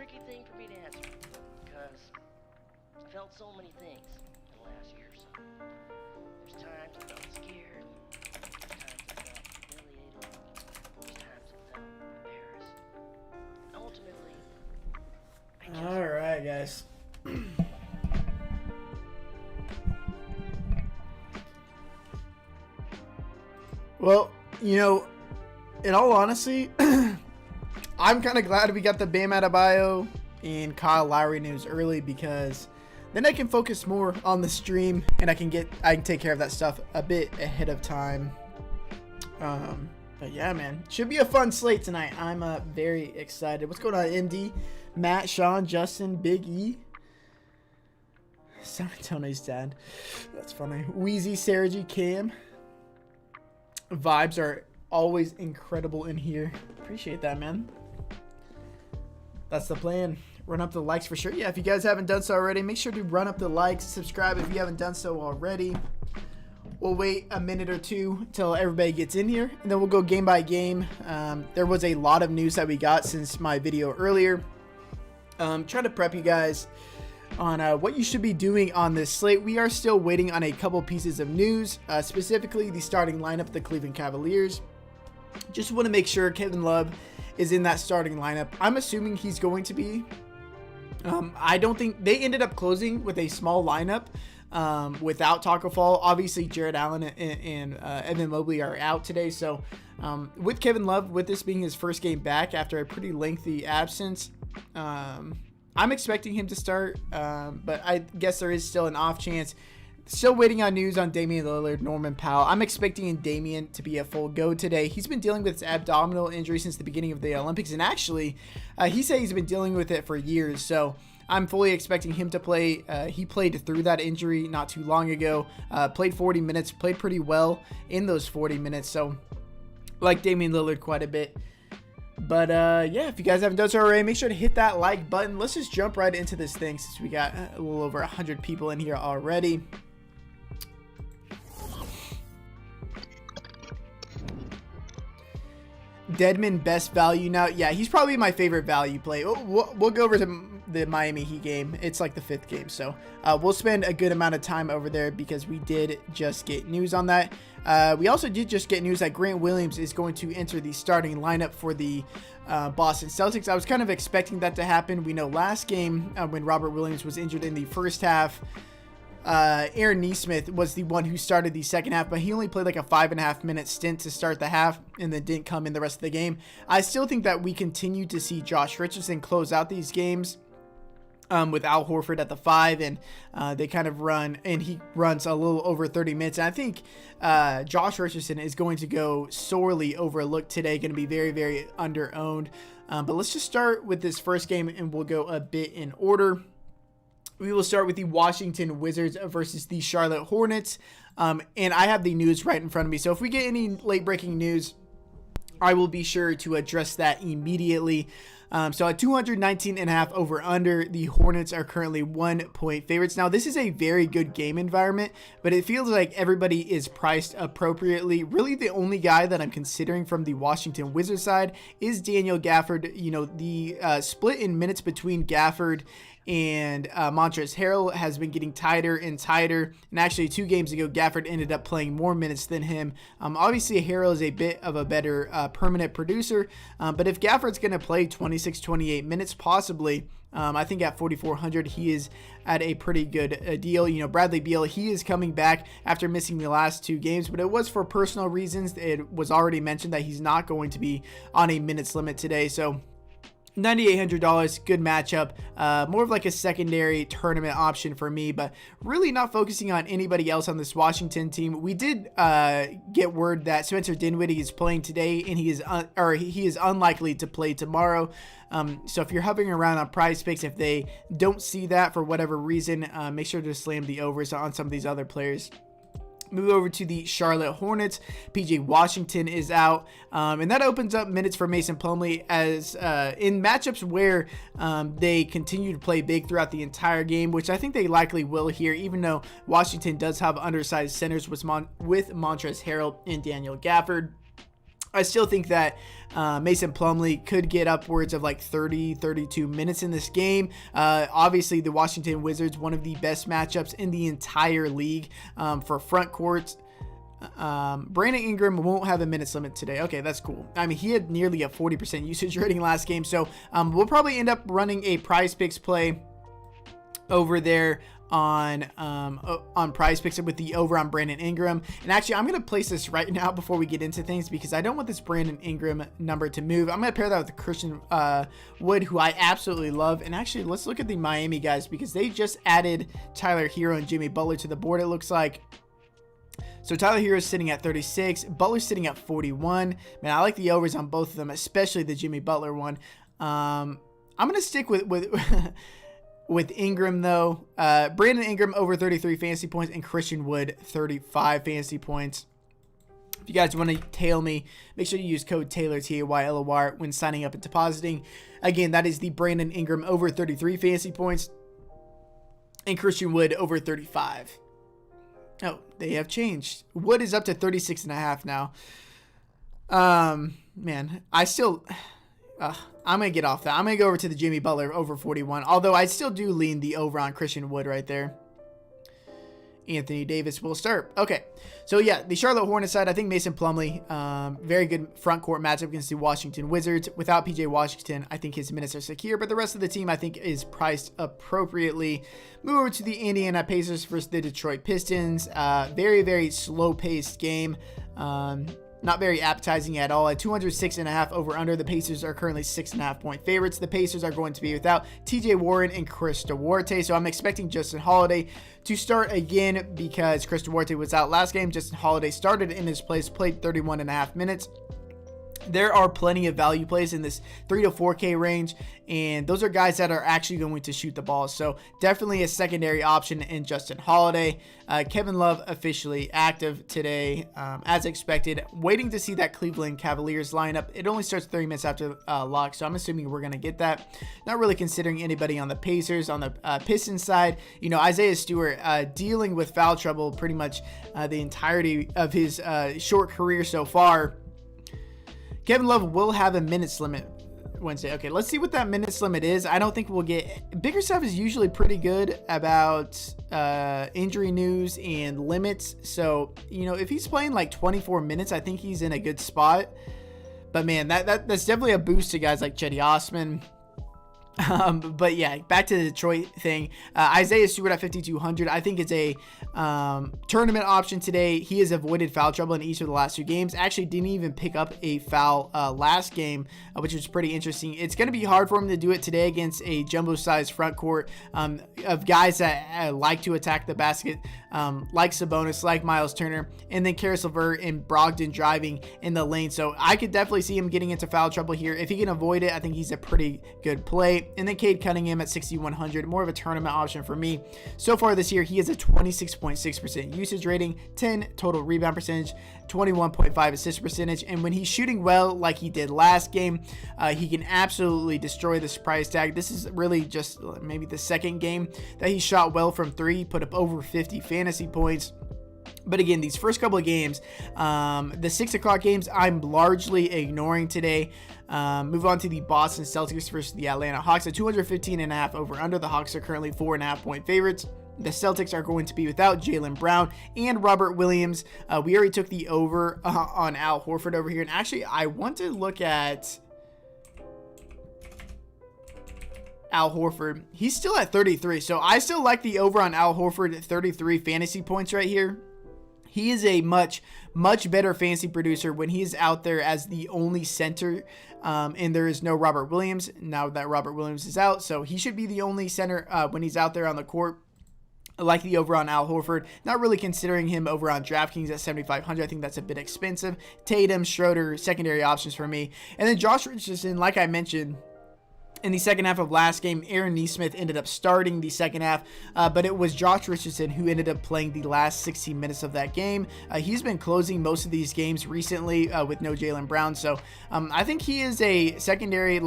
tricky thing for me to answer because I felt so many things in the last year or so. There's times I felt scared, there's times I felt humiliated, there's times I felt embarrassed. Ultimately, I just... Alright, guys. Well, in all honesty, I'm kind of glad we got the Bam Adebayo and Kyle Lowry news early, because then I can focus more on the stream and I can take care of that stuff a bit ahead of time. But yeah, man, should be a fun slate tonight. I'm very excited. What's going on, MD? Matt, Sean, Justin, Big E. San Antonio's dad. That's funny. Wheezy, Sarah G, Cam. Vibes are always incredible in here. Appreciate that, man. That's the plan. Run up the likes for sure. Yeah, if you guys haven't done so already, make sure to run up the likes. Subscribe if you haven't done so already. We'll wait a minute or two till everybody gets in here, and then we'll go game by game. There was a lot of news that we got since my video earlier. Trying to prep you guys on what you should be doing on this slate. We are still waiting on a couple pieces of news, specifically the starting lineup of the Cleveland Cavaliers. Just want to make sure Kevin Love is in that starting lineup. I'm assuming he's going to be. I don't think they ended up closing with a small lineup without Taco Fall. Obviously, Jared Allen and Evan Mobley are out today. So with Kevin Love, with this being his first game back after a pretty lengthy absence, I'm expecting him to start, but I guess there is still an off chance. Still waiting on news on Damian Lillard, Norman Powell. I'm expecting Damian to be a full go today. He's been dealing with his abdominal injury since the beginning of the Olympics, and actually, he said he's been dealing with it for years. So I'm fully expecting him to play. He played through that injury not too long ago. Played 40 minutes, played pretty well in those 40 minutes. So like Damian Lillard quite a bit. But yeah, if you guys haven't done so already, make sure to hit that like button. Let's just jump right into this thing since we got a little over 100 people in here already. Deadman best value now. Yeah, he's probably my favorite value play. We'll go over to the Miami Heat game. It's like the 5th game, so we'll spend a good amount of time over there because we did just get news on that. We also did just get news that Grant Williams is going to enter the starting lineup for the Boston Celtics. I was kind of expecting that to happen. We know last game when Robert Williams was injured in the first half, Aaron Nesmith was the one who started the second half, but he only played like a 5.5 minute stint to start the half and then didn't come in the rest of the game. I still think that we continue to see Josh Richardson close out these games with Al Horford at the 5, and they kind of run, and he runs a little over 30 minutes. And I think Josh Richardson is going to go sorely overlooked today, going to be very, very under-owned. But let's just start with this first game, and we'll go a bit in order. We will start with the Washington Wizards versus the Charlotte Hornets. And I have the news right in front of me. So if we get any late breaking news, I will be sure to address that immediately. So at 219.5 over under, the Hornets are currently 1-point favorites. Now, this is a very good game environment, but it feels like everybody is priced appropriately. Really, the only guy that I'm considering from the Washington Wizards side is Daniel Gafford. The split in minutes between Gafford and Montrezl Harrell has been getting tighter and tighter. And actually, 2 games ago, Gafford ended up playing more minutes than him. Obviously, Harrell is a bit of a better permanent producer. But if Gafford's going to play 26, 28 minutes, possibly, I think at 4,400, he is at a pretty good deal. Bradley Beal, he is coming back after missing the last 2 games, but it was for personal reasons. It was already mentioned that he's not going to be on a minutes limit today. So $9,800, good matchup, more of like a secondary tournament option for me, but really not focusing on anybody else on this Washington team. We did get word that Spencer Dinwiddie is playing today, and he is unlikely to play tomorrow. So if you're hovering around on Prize Picks, if they don't see that for whatever reason, make sure to slam the overs on some of these other players. Move over to the Charlotte Hornets. PJ Washington is out, and that opens up minutes for Mason Plumlee as in matchups where they continue to play big throughout the entire game, which I think they likely will here, even though Washington does have undersized centers with Montrezl Harrell and Daniel Gafford. I still think that Mason Plumlee could get upwards of like 30, 32 minutes in this game. Obviously, the Washington Wizards, one of the best matchups in the entire league for front courts. Brandon Ingram won't have a minutes limit today. Okay, that's cool. I mean, he had nearly a 40% usage rating last game. So we'll probably end up running a Prize Picks play over there on Prize Picks with the over on Brandon Ingram. And actually, I'm going to place this right now before we get into things because I don't want this Brandon Ingram number to move. I'm going to pair that with Christian Wood, who I absolutely love. And actually, let's look at the Miami guys because they just added Tyler Hero and Jimmy Butler to the board, it looks like. So Tyler Hero is sitting at 36. Butler's sitting at 41. Man, I like the overs on both of them, especially the Jimmy Butler one. I'm going to stick with with Ingram, though. Brandon Ingram over 33 fantasy points and Christian Wood 35 fantasy points. If you guys want to tail me, make sure you use code Taylor, TAYLOR, when signing up and depositing. Again, that is the Brandon Ingram over 33 fantasy points and Christian Wood over 35. Oh, they have changed. Wood is up to 36.5 now. Man, I still... I'm going to get off that. I'm going to go over to the Jimmy Butler over 41. Although I still do lean the over on Christian Wood right there. Anthony Davis will start. Okay. So, yeah, the Charlotte Hornets side, I think Mason Plumlee, very good front court matchup against the Washington Wizards. Without PJ Washington, I think his minutes are secure. But the rest of the team, I think, is priced appropriately. Move over to the Indiana Pacers versus the Detroit Pistons. Very, very slow-paced game. Not very appetizing at all. At 206.5 over under, the Pacers are currently 6.5 point favorites. The Pacers are going to be without TJ Warren and Chris Duarte. So I'm expecting Justin Holiday to start again because Chris Duarte was out last game. Justin Holiday started in his place, played 31.5 minutes. There are plenty of value plays in this 3 to 4K range, and those are guys that are actually going to shoot the ball. So definitely a secondary option in Justin Holiday. Kevin Love officially active today, as expected. Waiting to see that Cleveland Cavaliers lineup. It only starts 30 minutes after lock, so I'm assuming we're going to get that. Not really considering anybody on the Pacers. On the Pistons side, Isaiah Stewart dealing with foul trouble pretty much the entirety of his short career so far. Kevin Love will have a minutes limit Wednesday. Okay, let's see what that minutes limit is. I don't think we'll get... Biggerstaff is usually pretty good about injury news and limits. So, if he's playing like 24 minutes, I think he's in a good spot. But man, that's definitely a boost to guys like Cedi Osman. But yeah, back to the Detroit thing. Isaiah Stewart at 5,200. I think it's a tournament option today. He has avoided foul trouble in each of the last 2 games. Actually, didn't even pick up a foul last game, which was pretty interesting. It's going to be hard for him to do it today against a jumbo-sized front court of guys that like to attack the basket, like Sabonis, like Miles Turner, and then Caris LeVert and Brogdon driving in the lane. So I could definitely see him getting into foul trouble here. If he can avoid it, I think he's a pretty good play. And then Cade Cunningham at 6,100, more of a tournament option for me. So far this year, he has a 26.6% usage rating, 10 total rebound percentage, 21.5 assist percentage. And when he's shooting well, like he did last game, he can absolutely destroy this price tag. This is really just maybe the second game that he shot well from 3, put up over 50 fantasy points. But again, these first couple of games, the 6 o'clock games, I'm largely ignoring today. Move on to the Boston Celtics versus the Atlanta Hawks at 215.5 over under. The Hawks are currently 4.5 point favorites. The Celtics are going to be without Jaylen Brown and Robert Williams. We already took the over on Al Horford over here. And actually, I want to look at Al Horford. He's still at 33. So I still like the over on Al Horford at 33 fantasy points right here. He is a much, much better fantasy producer when he's out there as the only center, and there is no Robert Williams now that Robert Williams is out. So he should be the only center when he's out there on the court. I like the over on Al Horford. Not really considering him over on Draftkings at 7,500. I think that's a bit expensive. Tatum, Schroeder, secondary options for me. And then Josh Richardson, like I mentioned, In the second half of last game, Aaron Nesmith ended up starting the second half, but it was Josh Richardson who ended up playing the last 16 minutes of that game. He's been closing most of these games recently with no Jaylen Brown, so I think he is a secondary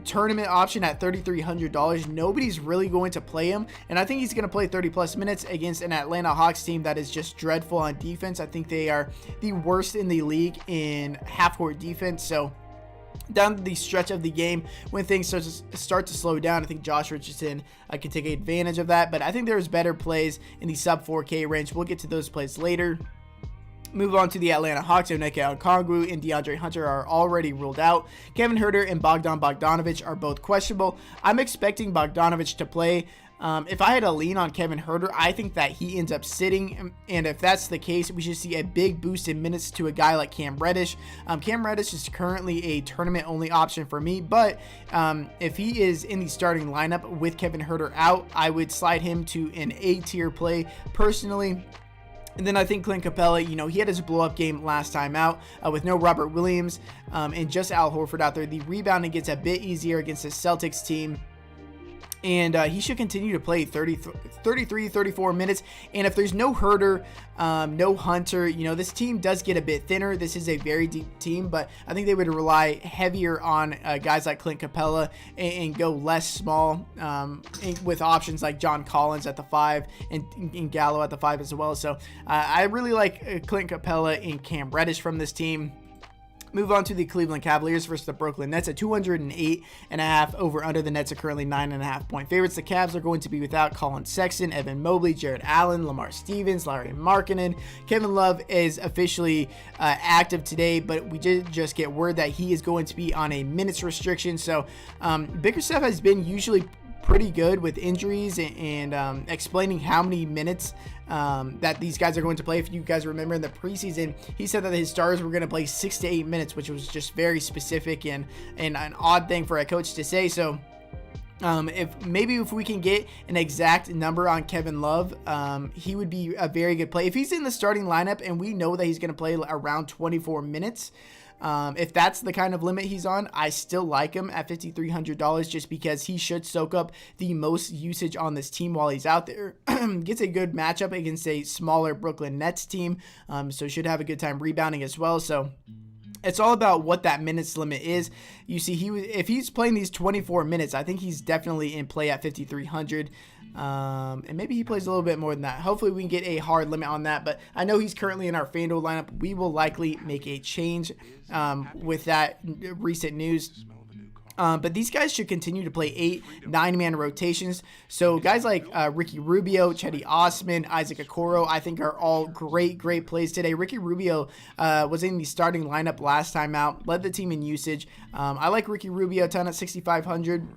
tournament option at $3,300. Nobody's really going to play him, and I think he's going to play 30 plus minutes against an Atlanta Hawks team that is just dreadful on defense. I think they are the worst in the league in half-court defense, so down the stretch of the game when things start to slow down, I think Josh Richardson can take advantage of that, but I think there's better plays in the sub 4K range. We'll get to those plays later. Move on to the Atlanta Hawks. Onyeka Okongwu and DeAndre Hunter are already ruled out. Kevin Huerter and Bogdan Bogdanovic are both questionable. I'm expecting Bogdanovic to play. If I had to lean on Kevin Huerter, I think that he ends up sitting, and if that's the case, we should see a big boost in minutes to a guy like Cam Reddish. Cam Reddish is currently a tournament-only option for me, but if he is in the starting lineup with Kevin Huerter out, I would slide him to an A-tier play personally. And then I think Clint Capella, he had his blow-up game last time out with no Robert Williams and just Al Horford out there. The rebounding gets a bit easier against the Celtics team. And he should continue to play 33, 34 minutes. And if there's no Huerter, no Hunter, this team does get a bit thinner. This is a very deep team, but I think they would rely heavier on guys like Clint Capella and go less small with options like John Collins at the 5 and Gallo at the 5 as well. So I really like Clint Capella and Cam Reddish from this team. Move on to the Cleveland Cavaliers versus the Brooklyn Nets at 208.5 over under. The Nets are currently 9.5 point favorites. The Cavs are going to be without Colin Sexton, Evan Mobley, Jared Allen, Lamar Stevens, Larry Markkinen. Kevin Love is officially active today, but we did just get word that he is going to be on a minutes restriction. So Bickerstaff has been usually pretty good with injuries and explaining how many minutes that these guys are going to play. If you guys remember in the preseason, he said that his stars were going to play 6 to 8 minutes, which was just very specific and an odd thing for a coach to say. So if we can get an exact number on Kevin Love, he would be a very good play. If he's in the starting lineup and we know that he's going to play around 24 minutes, if that's the kind of limit he's on, I still like him at $5,300 just because he should soak up the most usage on this team while he's out there. Gets a good matchup against a smaller Brooklyn Nets team, so should have a good time rebounding as well. So it's all about what that minutes limit is. You see, if he's playing these 24 minutes, I think he's definitely in play at $5,300. And maybe he plays a little bit more than that. Hopefully we can get a hard limit on that, but I know he's currently in our FanDuel lineup. We will likely make a change with that recent news. But these guys should continue to play 8-9-man rotations. So guys like Ricky Rubio, Cedi Osman, Isaac Okoro, I think are all great plays today. Ricky Rubio was in the starting lineup last time out, led the team in usage. I like Ricky Rubio a ton at $6,500.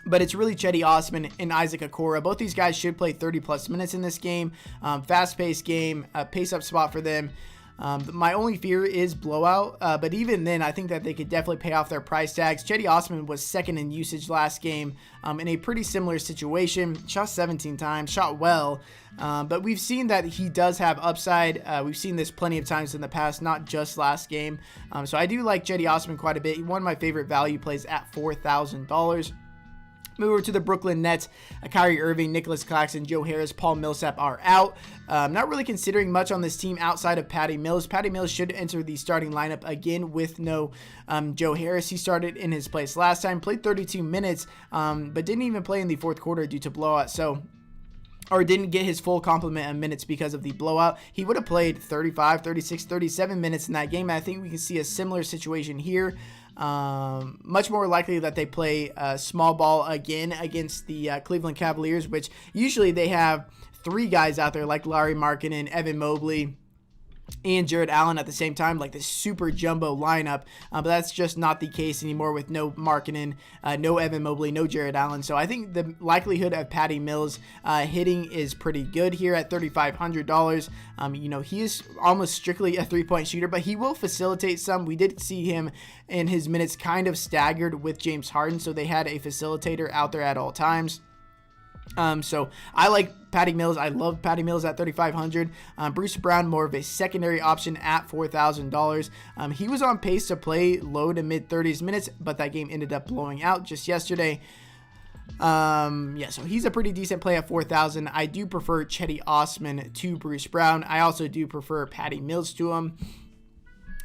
But it's really Cedi Osman and Isaac Okoro. Both these guys should play 30-plus minutes in this game. Fast-paced game, pace-up spot for them. My only fear is blowout, but even then, I think that they could definitely pay off their price tags. Cedi Osman was second in usage last game in a pretty similar situation. Shot 17 times, shot well, but we've seen that he does have upside. We've seen this plenty of times in the past, not just last game. So I do like Cedi Osman quite a bit. One of my favorite value plays at $4,000. Move over to the Brooklyn Nets. Kyrie Irving, Nicholas Claxton, Joe Harris, Paul Millsap are out. Not really considering much on this team outside of Patty Mills. Patty Mills should enter the starting lineup again with no Joe Harris. He started in his place last time, played 32 minutes, but didn't even play in the fourth quarter due to blowout. Or didn't get his full complement of minutes because of the blowout. He would have played 35, 36, 37 minutes in that game. I think we can see a similar situation here. Much more likely that they play small ball again against the Cleveland Cavaliers, which usually they have 3 guys out there like Larry Markkinen, Evan Mobley, and Jared Allen at the same time, like this super jumbo lineup, but that's just not the case anymore with no Markkinen, no Evan Mobley, no Jared Allen. So I think the likelihood of Patty Mills hitting is pretty good here at $3,500. He is almost strictly a 3-point shooter, but he will facilitate some. We did see him in his minutes kind of staggered with James Harden, so they had a facilitator out there at all times. So I like Patty Mills. I love Patty Mills at 3,500. Bruce Brown, more of a secondary option at $4,000. He was on pace to play low to mid 30s minutes, but that game ended up blowing out just yesterday. So he's a pretty decent play at 4,000. I do prefer Chetty Osman to Bruce Brown. I also do prefer Patty Mills to him.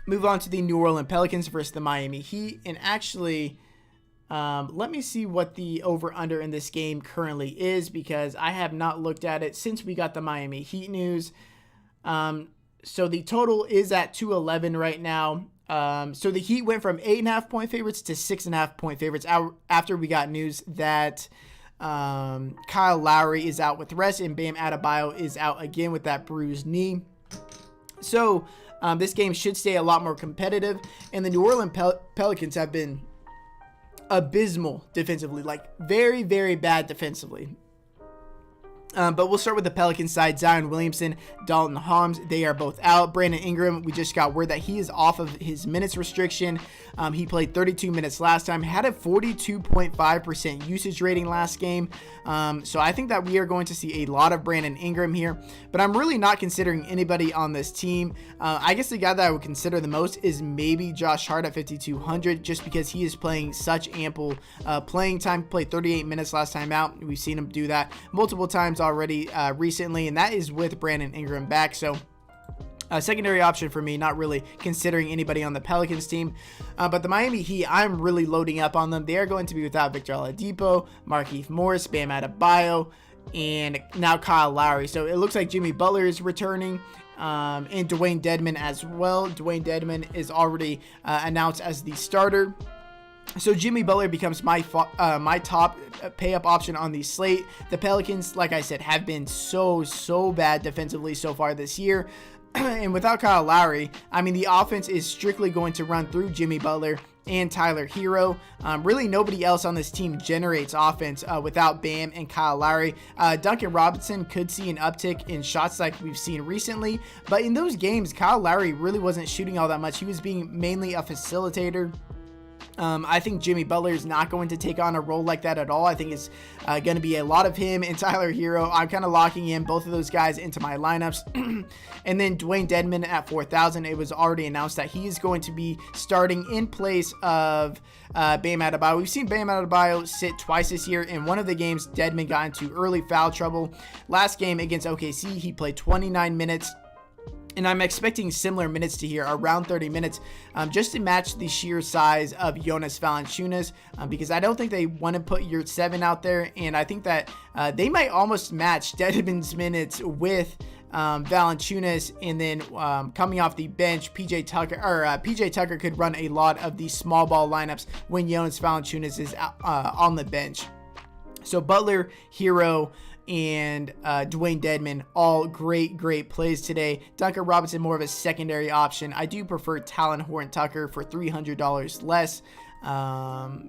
Move on to the New Orleans Pelicans versus the Miami Heat. And actually, let me see what the over-under in this game currently is, because I have not looked at it since we got the Miami Heat news. So the total is at 211 right now. So the Heat went from 8.5 point favorites to 6.5 point favorites after we got news that Kyle Lowry is out with rest and Bam Adebayo is out again with that bruised knee. So this game should stay a lot more competitive, and the New Orleans Pelicans have been abysmal defensively, like very, very bad defensively. But we'll start with the Pelicans side. Zion Williamson, Dalton Holmes, they are both out. Brandon Ingram, we just got word that he is off of his minutes restriction. He played 32 minutes last time, had a 42.5% usage rating last game. So I think that we are going to see a lot of Brandon Ingram here, but I'm really not considering anybody on this team. I guess the guy that I would consider the most is maybe Josh Hart at 5,200, just because he is playing such ample playing time. Played 38 minutes last time out. We've seen him do that multiple times already recently, and that is with Brandon Ingram back. So a secondary option for me, not really considering anybody on the Pelicans team. But the Miami Heat, I'm really loading up on them. They are going to be without Victor Oladipo, Markieff Morris, Bam Adebayo, and now Kyle Lowry. So it looks like Jimmy Butler is returning, and Dwayne Dedmon as well. Dwayne Dedmon is already announced as the starter. So Jimmy Butler becomes my top pay-up option on the slate. The Pelicans, like I said, have been so bad defensively so far this year. And without Kyle Lowry, I mean, the offense is strictly going to run through Jimmy Butler and Tyler Hero. Really nobody else on this team generates offense without Bam and Kyle Lowry. Duncan Robinson could see an uptick in shots like we've seen recently, but in those games, Kyle Lowry really wasn't shooting all that much. He was being mainly a facilitator. I think Jimmy Butler is not going to take on a role like that at all. I think it's going to be a lot of him and Tyler Hero. I'm kind of locking in both of those guys into my lineups. And then Dwayne Dedmon at 4,000. It was already announced that he is going to be starting in place of Bam Adebayo. We've seen Bam Adebayo sit twice this year. In one of the games, Dedmon got into early foul trouble. Last game against OKC, he played 29 minutes. And I'm expecting similar minutes to here, around 30 minutes, just to match the sheer size of Jonas Valanciunas, because I don't think they want to put your 7 out there, and I think that they might almost match Dedmon's minutes with Valanciunas, and then coming off the bench, PJ Tucker could run a lot of these small ball lineups when Jonas Valanciunas is on the bench. So Butler, Hero, and Dwayne Dedmon, all great plays today. Duncan Robinson, more of a secondary option. I do prefer Talon Horton-Tucker for $300 less.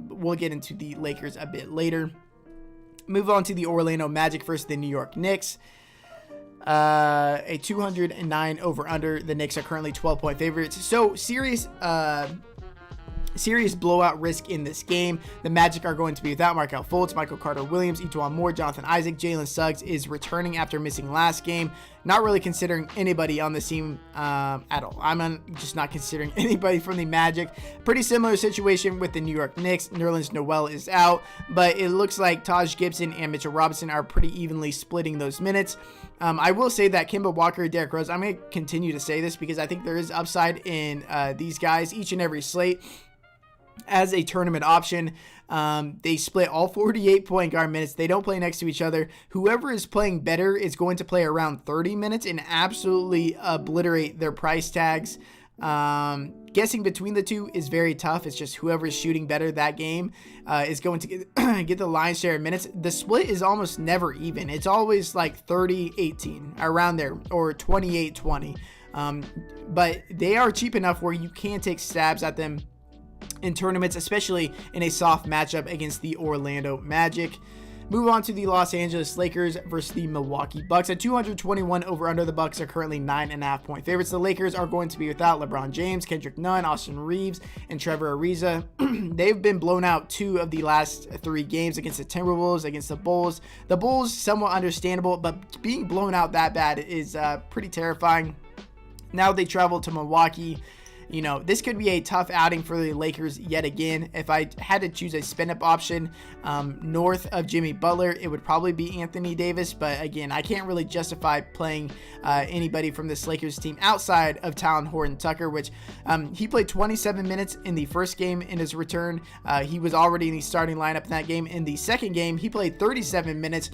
We'll get into the Lakers a bit later. Move on to the Orlando Magic versus the New York Knicks. A 209 over-under. The Knicks are currently 12-point favorites. So serious blowout risk in this game. The Magic are going to be without Markelle Fultz, Michael Carter-Williams, Etuan Moore, Jonathan Isaac. Jalen Suggs is returning after missing last game. Not really considering anybody on the team at all. I'm just not considering anybody from the Magic. Pretty similar situation with the New York Knicks. Nerlens Noel is out, but it looks like Taj Gibson and Mitchell Robinson are pretty evenly splitting those minutes. I will say that Kemba Walker, Derrick Rose, I'm going to continue to say this because I think there is upside in these guys each and every slate. As a tournament option, they split all 48 point guard minutes. They don't play next to each other. Whoever is playing better is going to play around 30 minutes and absolutely obliterate their price tags. Guessing between the two is very tough. It's just whoever is shooting better that game is going to get the lion's share of minutes. The split is almost never even. It's always like 30-18 around there, or 28-20. But they are cheap enough where you can take stabs at them in tournaments, especially in a soft matchup against the Orlando Magic. Move on to the Los Angeles Lakers versus the Milwaukee Bucks. At 221 over under, the Bucks are currently 9.5 point favorites. The Lakers are going to be without LeBron James, Kendrick Nunn, Austin Reeves, and Trevor Ariza. They've been blown out 2 of the last 3 games against the Timberwolves, against the Bulls. The Bulls, somewhat understandable, but being blown out that bad is pretty terrifying. Now they travel to Milwaukee. You know, this could be a tough outing for the Lakers yet again. If I had to choose a spin-up option north of Jimmy Butler, it would probably be Anthony Davis. But again, I can't really justify playing anybody from this Lakers team outside of Talen Horton-Tucker, which he played 27 minutes in the first game in his return. He was already in the starting lineup in that game. In the second game, he played 37 minutes.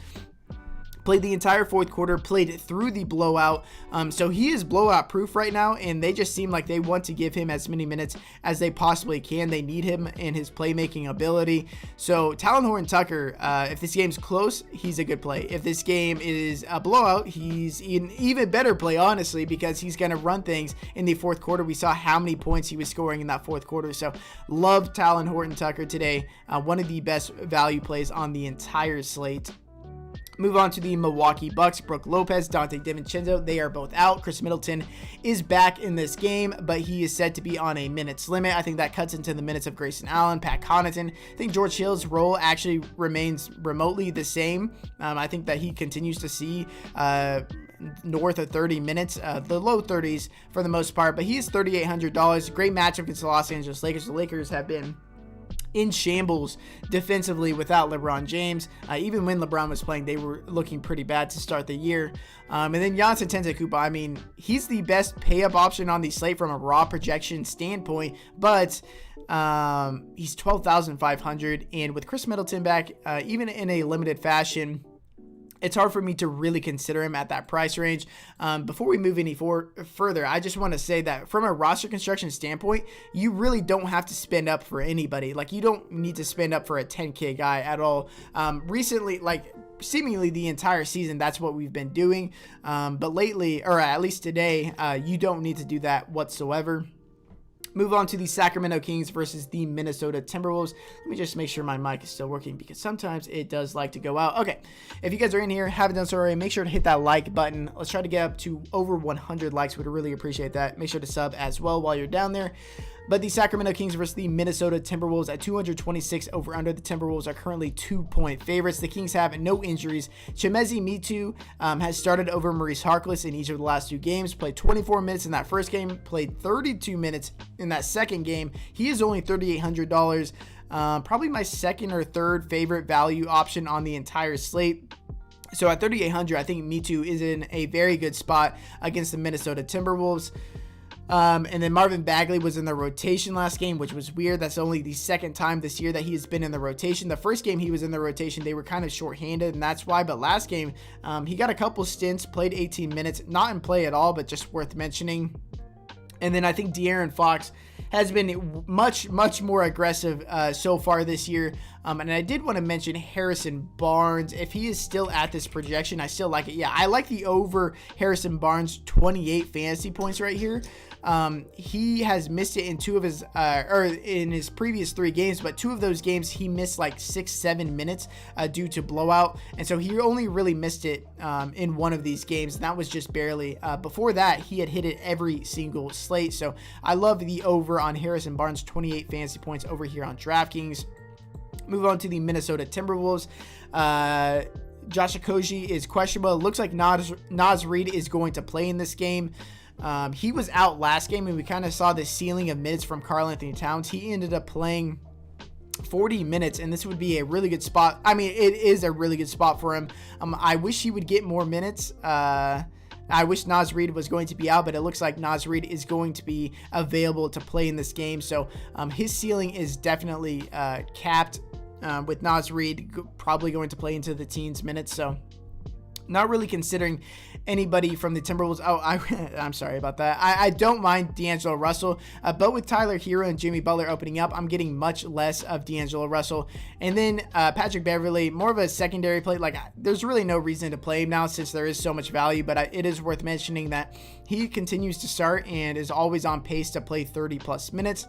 Played the entire fourth quarter, played through the blowout. So he is blowout proof right now, and they just seem like they want to give him as many minutes as they possibly can. They need him and his playmaking ability. So Talen Horton-Tucker, if this game's close, he's a good play. If this game is a blowout, he's an even better play, honestly, because he's going to run things in the fourth quarter. We saw how many points he was scoring in that fourth quarter. So love Talen Horton-Tucker today. One of the best value plays on the entire slate. Move on to the Milwaukee Bucks. Brook Lopez, Dante DiVincenzo, they are both out. Chris Middleton is back in this game, but he is said to be on a minutes limit. I think that cuts into the minutes of Grayson Allen, Pat Connaughton. I think George Hill's role actually remains remotely the same. I think that he continues to see north of 30 minutes, the low 30s for the most part, but he is $3,800. Great matchup against the Los Angeles Lakers. The Lakers have been in shambles defensively without LeBron James. Even when LeBron was playing, they were looking pretty bad to start the year. And then Giannis Antetokounmpo, I mean, he's the best pay-up option on the slate from a raw projection standpoint, but he's $12,500, and with Chris Middleton back, even in a limited fashion, it's hard for me to really consider him at that price range. Before we move any further, I just want to say that from a roster construction standpoint, you really don't have to spend up for anybody. Like, you don't need to spend up for a 10K guy at all. Recently, like seemingly the entire season, that's what we've been doing. But lately, or at least today, you don't need to do that whatsoever. Move on to the Sacramento Kings versus the Minnesota Timberwolves. Let me just make sure my mic is still working because sometimes it does like to go out. Okay, if you guys are in here, haven't done so already, make sure to hit that like button. Let's try to get up to over 100 likes. Would really appreciate that. Make sure to sub as well while you're down there. But the Sacramento Kings versus the Minnesota Timberwolves at 226 over under. The Timberwolves are currently 2-point favorites. The Kings have no injuries. Chimezie Metu has started over Maurice Harkless in each of the last 2 games. Played 24 minutes in that first game. Played 32 minutes in that second game. He is only $3,800. Probably my second or third favorite value option on the entire slate. So at $3,800, I think Metu is in a very good spot against the Minnesota Timberwolves. And then Marvin Bagley was in the rotation last game, which was weird. That's only the second time this year that he has been in the rotation. The first game he was in the rotation, they were kind of shorthanded, and that's why. But last game, he got a couple stints, played 18 minutes, not in play at all, but just worth mentioning. And then I think De'Aaron Fox has been much more aggressive so far this year. And I did want to mention Harrison Barnes. If he is still at this projection, I still like it. Yeah, I like the over Harrison Barnes 28 fantasy points right here. He has missed it in 2 of his, or in his previous 3 games, but 2 of those games he missed like 6-7 minutes due to blowout. And so he only really missed it in 1 of these games, and that was just barely. Before that, he had hit it every single slate. So I love the over on Harrison Barnes 28 fantasy points over here on Draftkings. Move on to the Minnesota Timberwolves. Josh Okogie is questionable. It looks like Naz Reid is going to play in this game. He was out last game, and we kind of saw the ceiling of minutes from Karl-Anthony Towns. He ended up playing 40 minutes, and this would be a really good spot. I mean, it is a really good spot for him. I wish he would get more minutes. I wish Naz Reid was going to be out, but it looks like Naz Reid is going to be available to play in this game. So his ceiling is definitely capped with Naz Reid probably going to play into the teens minutes. So not really considering anybody from the Timberwolves. Oh, I'm sorry about that. I don't mind D'Angelo Russell, but with Tyler Hero and Jimmy Butler opening up, I'm getting much less of D'Angelo Russell. And then Patrick Beverley, more of a secondary play. Like, there's really no reason to play him now since there is so much value, but it is worth mentioning that he continues to start and is always on pace to play 30 plus minutes.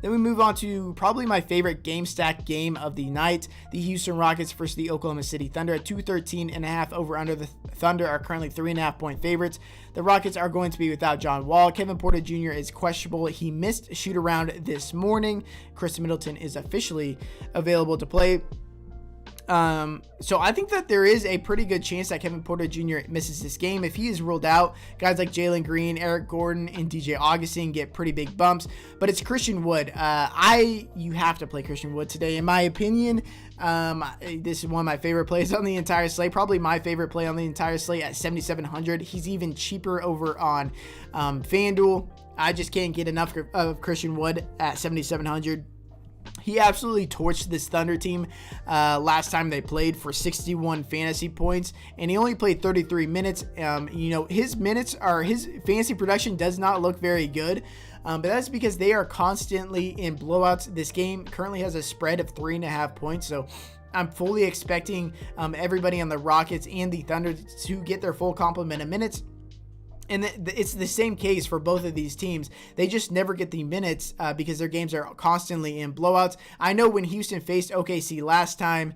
Then we move on to probably my favorite game stack game of the night. The Houston Rockets versus the Oklahoma City Thunder at 213.5 over under. The Thunder are currently 3.5 point favorites. The Rockets are going to be without John Wall. Kevin Porter Jr. is questionable. He missed shoot around this morning. Chris Middleton is officially available to play. So I think that there is a pretty good chance that Kevin Porter Jr. misses this game. If he is ruled out, guys like Jalen Green, Eric Gordon, and DJ Augustin get pretty big bumps. But it's Christian Wood. You have to play Christian Wood today, in my opinion. This is one of my favorite plays on the entire slate. Probably my favorite play on the entire slate at 7,700. He's even cheaper over on FanDuel. I just can't get enough of Christian Wood at 7,700. He absolutely torched this Thunder team last time they played for 61 fantasy points, and he only played 33 minutes. His fantasy production does not look very good, but that's because they are constantly in blowouts. This game currently has a spread of 3.5 points, so I'm fully expecting everybody on the Rockets and the Thunder to get their full complement of minutes. And it's the same case for both of these teams. They just never get the minutes because their games are constantly in blowouts. I know when Houston faced OKC last time,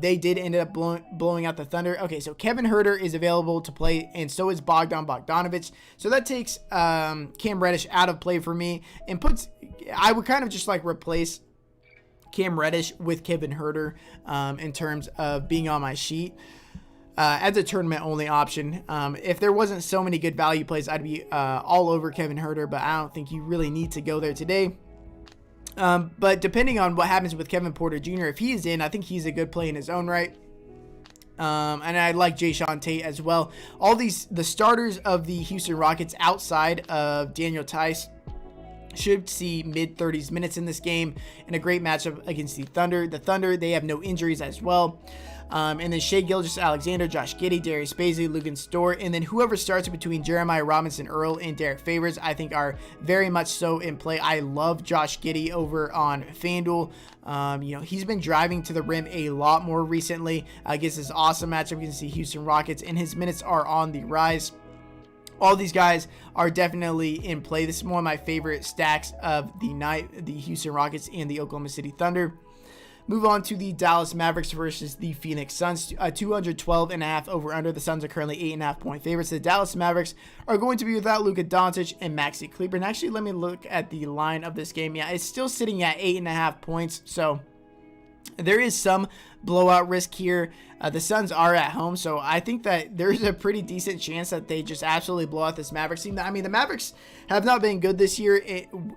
they did end up blowing out the Thunder. Okay, so Kevin Huerter is available to play, and so is Bogdan Bogdanovic. So that takes Cam Reddish out of play for me and I would kind of just like replace Cam Reddish with Kevin Huerter in terms of being on my sheet. As a tournament-only option. If there wasn't so many good value plays, I'd be all over Kevin Huerter, but I don't think you really need to go there today. But depending on what happens with Kevin Porter Jr., if he is in, I think he's a good play in his own right. And I like Jae'Sean Tate as well. The starters of the Houston Rockets outside of Daniel Tice should see mid-30s minutes in this game in a great matchup against the Thunder. The Thunder, they have no injuries as well. And then Shai Gilgeous-Alexander, Josh Giddey, Darius Bazley, Lugan Storr, and then whoever starts between Jeremiah Robinson-Earl and Derek Favors, I think are very much so in play. I love Josh Giddey over on FanDuel. He's been driving to the rim a lot more recently against this awesome matchup against the Houston Rockets, and his minutes are on the rise. All these guys are definitely in play. This is one of my favorite stacks of the night, the Houston Rockets and the Oklahoma City Thunder. Move on to the Dallas Mavericks versus the Phoenix Suns. 212.5 over under. The Suns are currently 8.5 point favorites. The Dallas Mavericks are going to be without Luka Doncic and Maxi Kleber. And actually, let me look at the line of this game. Yeah, it's still sitting at 8.5 points. So there is some blowout risk here. The Suns are at home, so I think that there's a pretty decent chance that they just absolutely blow out this Mavericks team. I mean, the Mavericks have not been good this year,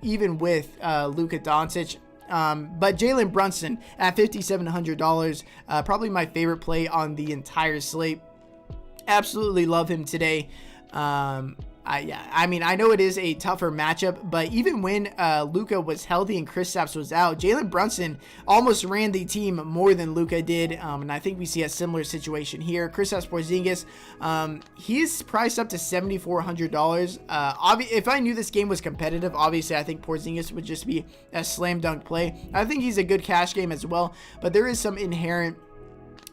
even with Luka Doncic. But Jalen Brunson at $5,700, probably my favorite play on the entire slate. Absolutely love him today. I know it is a tougher matchup, but even when Luka was healthy and Kristaps was out, Jalen Brunson almost ran the team more than Luka did, and I think we see a similar situation here. Kristaps Porzingis, he's priced up to $7,400. If I knew this game was competitive, obviously I think Porzingis would just be a slam dunk play. I think he's a good cash game as well, but there is some inherent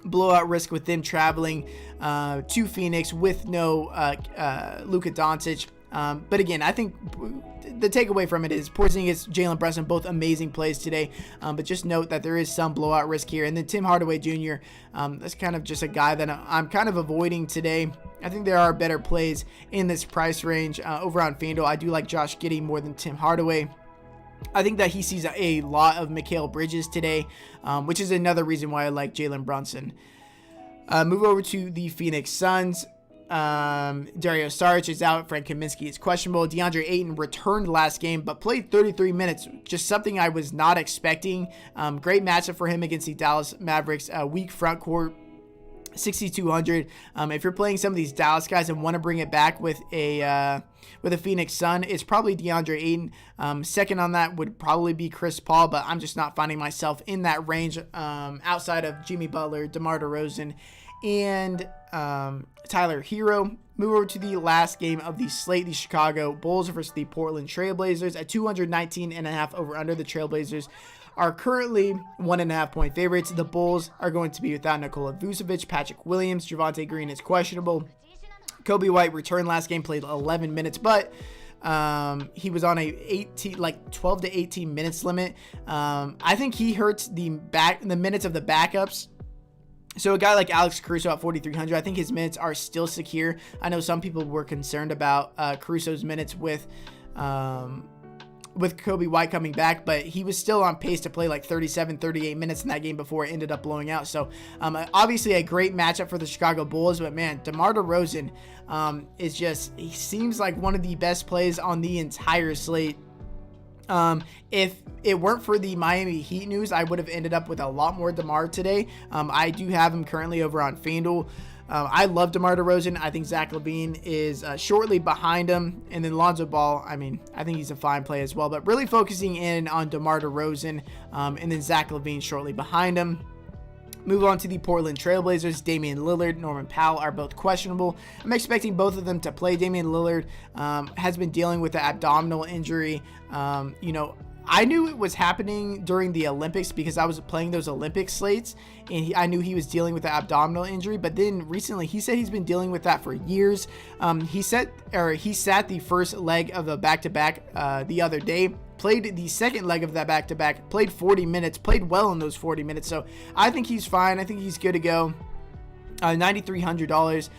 blowout risk with them traveling to Phoenix with no Luka Doncic. But again, I think the takeaway from it is Porzingis, Jalen Brunson, both amazing plays today. But just note that there is some blowout risk here. And then Tim Hardaway Jr., that's kind of just a guy that I'm kind of avoiding today. I think there are better plays in this price range. Over on FanDuel, I do like Josh Giddey more than Tim Hardaway. I think that he sees a lot of Mikal Bridges today, which is another reason why I like Jalen Brunson. Move over to the Phoenix Suns. Dario Saric is out. Frank Kaminsky is questionable. DeAndre Ayton returned last game, but played 33 minutes. Just something I was not expecting. Great matchup for him against the Dallas Mavericks. Weak front court. 6,200. If you're playing some of these Dallas guys and want to bring it back with a Phoenix Sun, it's probably DeAndre Ayton. Second on that would probably be Chris Paul, but I'm just not finding myself in that range outside of Jimmy Butler, DeMar DeRozan, and Tyler Hero. Move over to the last game of the slate, the Chicago Bulls versus the Portland Trailblazers at 219.5 over under. The Trailblazers are currently 1.5 point favorites. The Bulls are going to be without Nikola Vucevic, Patrick Williams, Javonte Green is questionable. Kobe White returned last game, played 11 minutes, but He was on a 12 to 18 minutes limit. I think he hurts the minutes of the backups. So a guy like Alex Caruso at 4,300, I think his minutes are still secure. I know some people were concerned about Caruso's minutes with Kobe White coming back, but he was still on pace to play like 37, 38 minutes in that game before it ended up blowing out. So obviously a great matchup for the Chicago Bulls, but man, DeMar DeRozan he seems like one of the best plays on the entire slate. If it weren't for the Miami Heat news, I would have ended up with a lot more DeMar today. I do have him currently over on FanDuel. I love DeMar DeRozan. I think Zach LaVine is shortly behind him. And then Lonzo Ball, I think he's a fine play as well. But really focusing in on DeMar DeRozan and then Zach LaVine shortly behind him. Move on to the Portland Trailblazers. Damian Lillard, Norman Powell are both questionable. I'm expecting both of them to play. Damian Lillard has been dealing with an abdominal injury. I knew it was happening during the Olympics because I was playing those Olympic slates, and I knew he was dealing with an abdominal injury. But then recently, he said he's been dealing with that for years. He sat the first leg of the back-to-back the other day. Played the second leg of that back-to-back, played 40 minutes, played well in those 40 minutes. So I think he's fine. I think he's good to go. $9,300.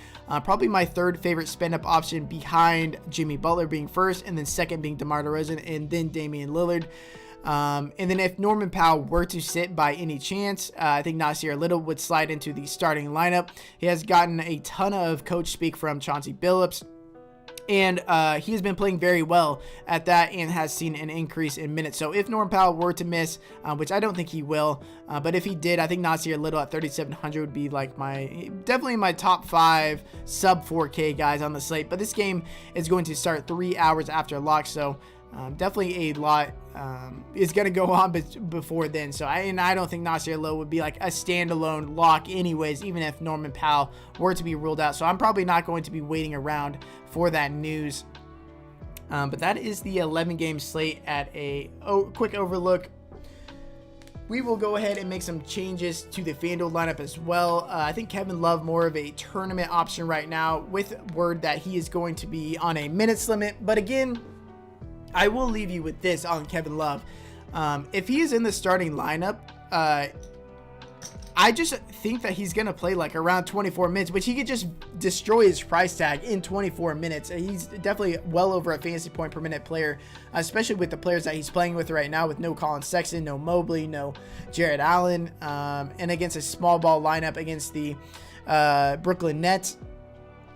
Probably my third favorite spend-up option behind Jimmy Butler being first, and then second being DeMar DeRozan, and then Damian Lillard. And then if Norman Powell were to sit by any chance, I think Nasir Little would slide into the starting lineup. He has gotten a ton of coach speak from Chauncey Billups. And he has been playing very well at that and has seen an increase in minutes. So if Norman Powell were to miss, which I don't think he will, but if he did, I think Nasir Little at 3,700 would be like definitely my top 5 sub 4K guys on the slate. But this game is going to start 3 hours after lock, so definitely a lot is going to go on before then. So I don't think Nasir Little would be like a standalone lock anyways, even if Norman Powell were to be ruled out. So I'm probably not going to be waiting around for that news. But that is the 11-game slate at a quick overlook. We will go ahead and make some changes to the FanDuel lineup as well. I think Kevin Love more of a tournament option right now, with word that he is going to be on a minutes limit. But again, I will leave you with this on Kevin Love. If he is in the starting lineup, I just think that he's going to play like around 24 minutes, which he could just destroy his price tag in 24 minutes. He's definitely well over a fantasy point per minute player, especially with the players that he's playing with right now, with no Colin Sexton, no Mobley, no Jared Allen, and against a small ball lineup against the Brooklyn Nets.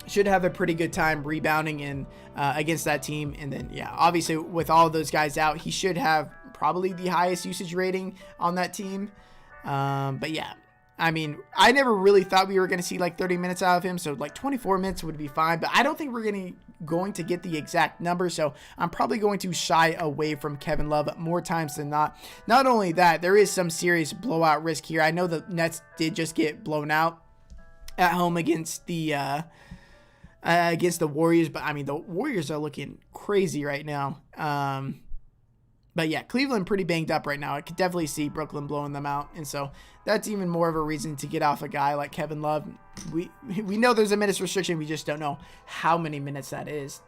Should have a pretty good time rebounding in against that team. And then, yeah, obviously with all of those guys out, he should have probably the highest usage rating on that team. But yeah, I never really thought we were going to see like 30 minutes out of him. So like 24 minutes would be fine, but I don't think we're going to get the exact number. So I'm probably going to shy away from Kevin Love more times than not. Not only that, there is some serious blowout risk here. I know the Nets did just get blown out at home against the Warriors, but the Warriors are looking crazy right now. But yeah, Cleveland pretty banged up right now. I could definitely see Brooklyn blowing them out, and so that's even more of a reason to get off a guy like Kevin Love. We know there's a minutes restriction. We just don't know how many minutes that is.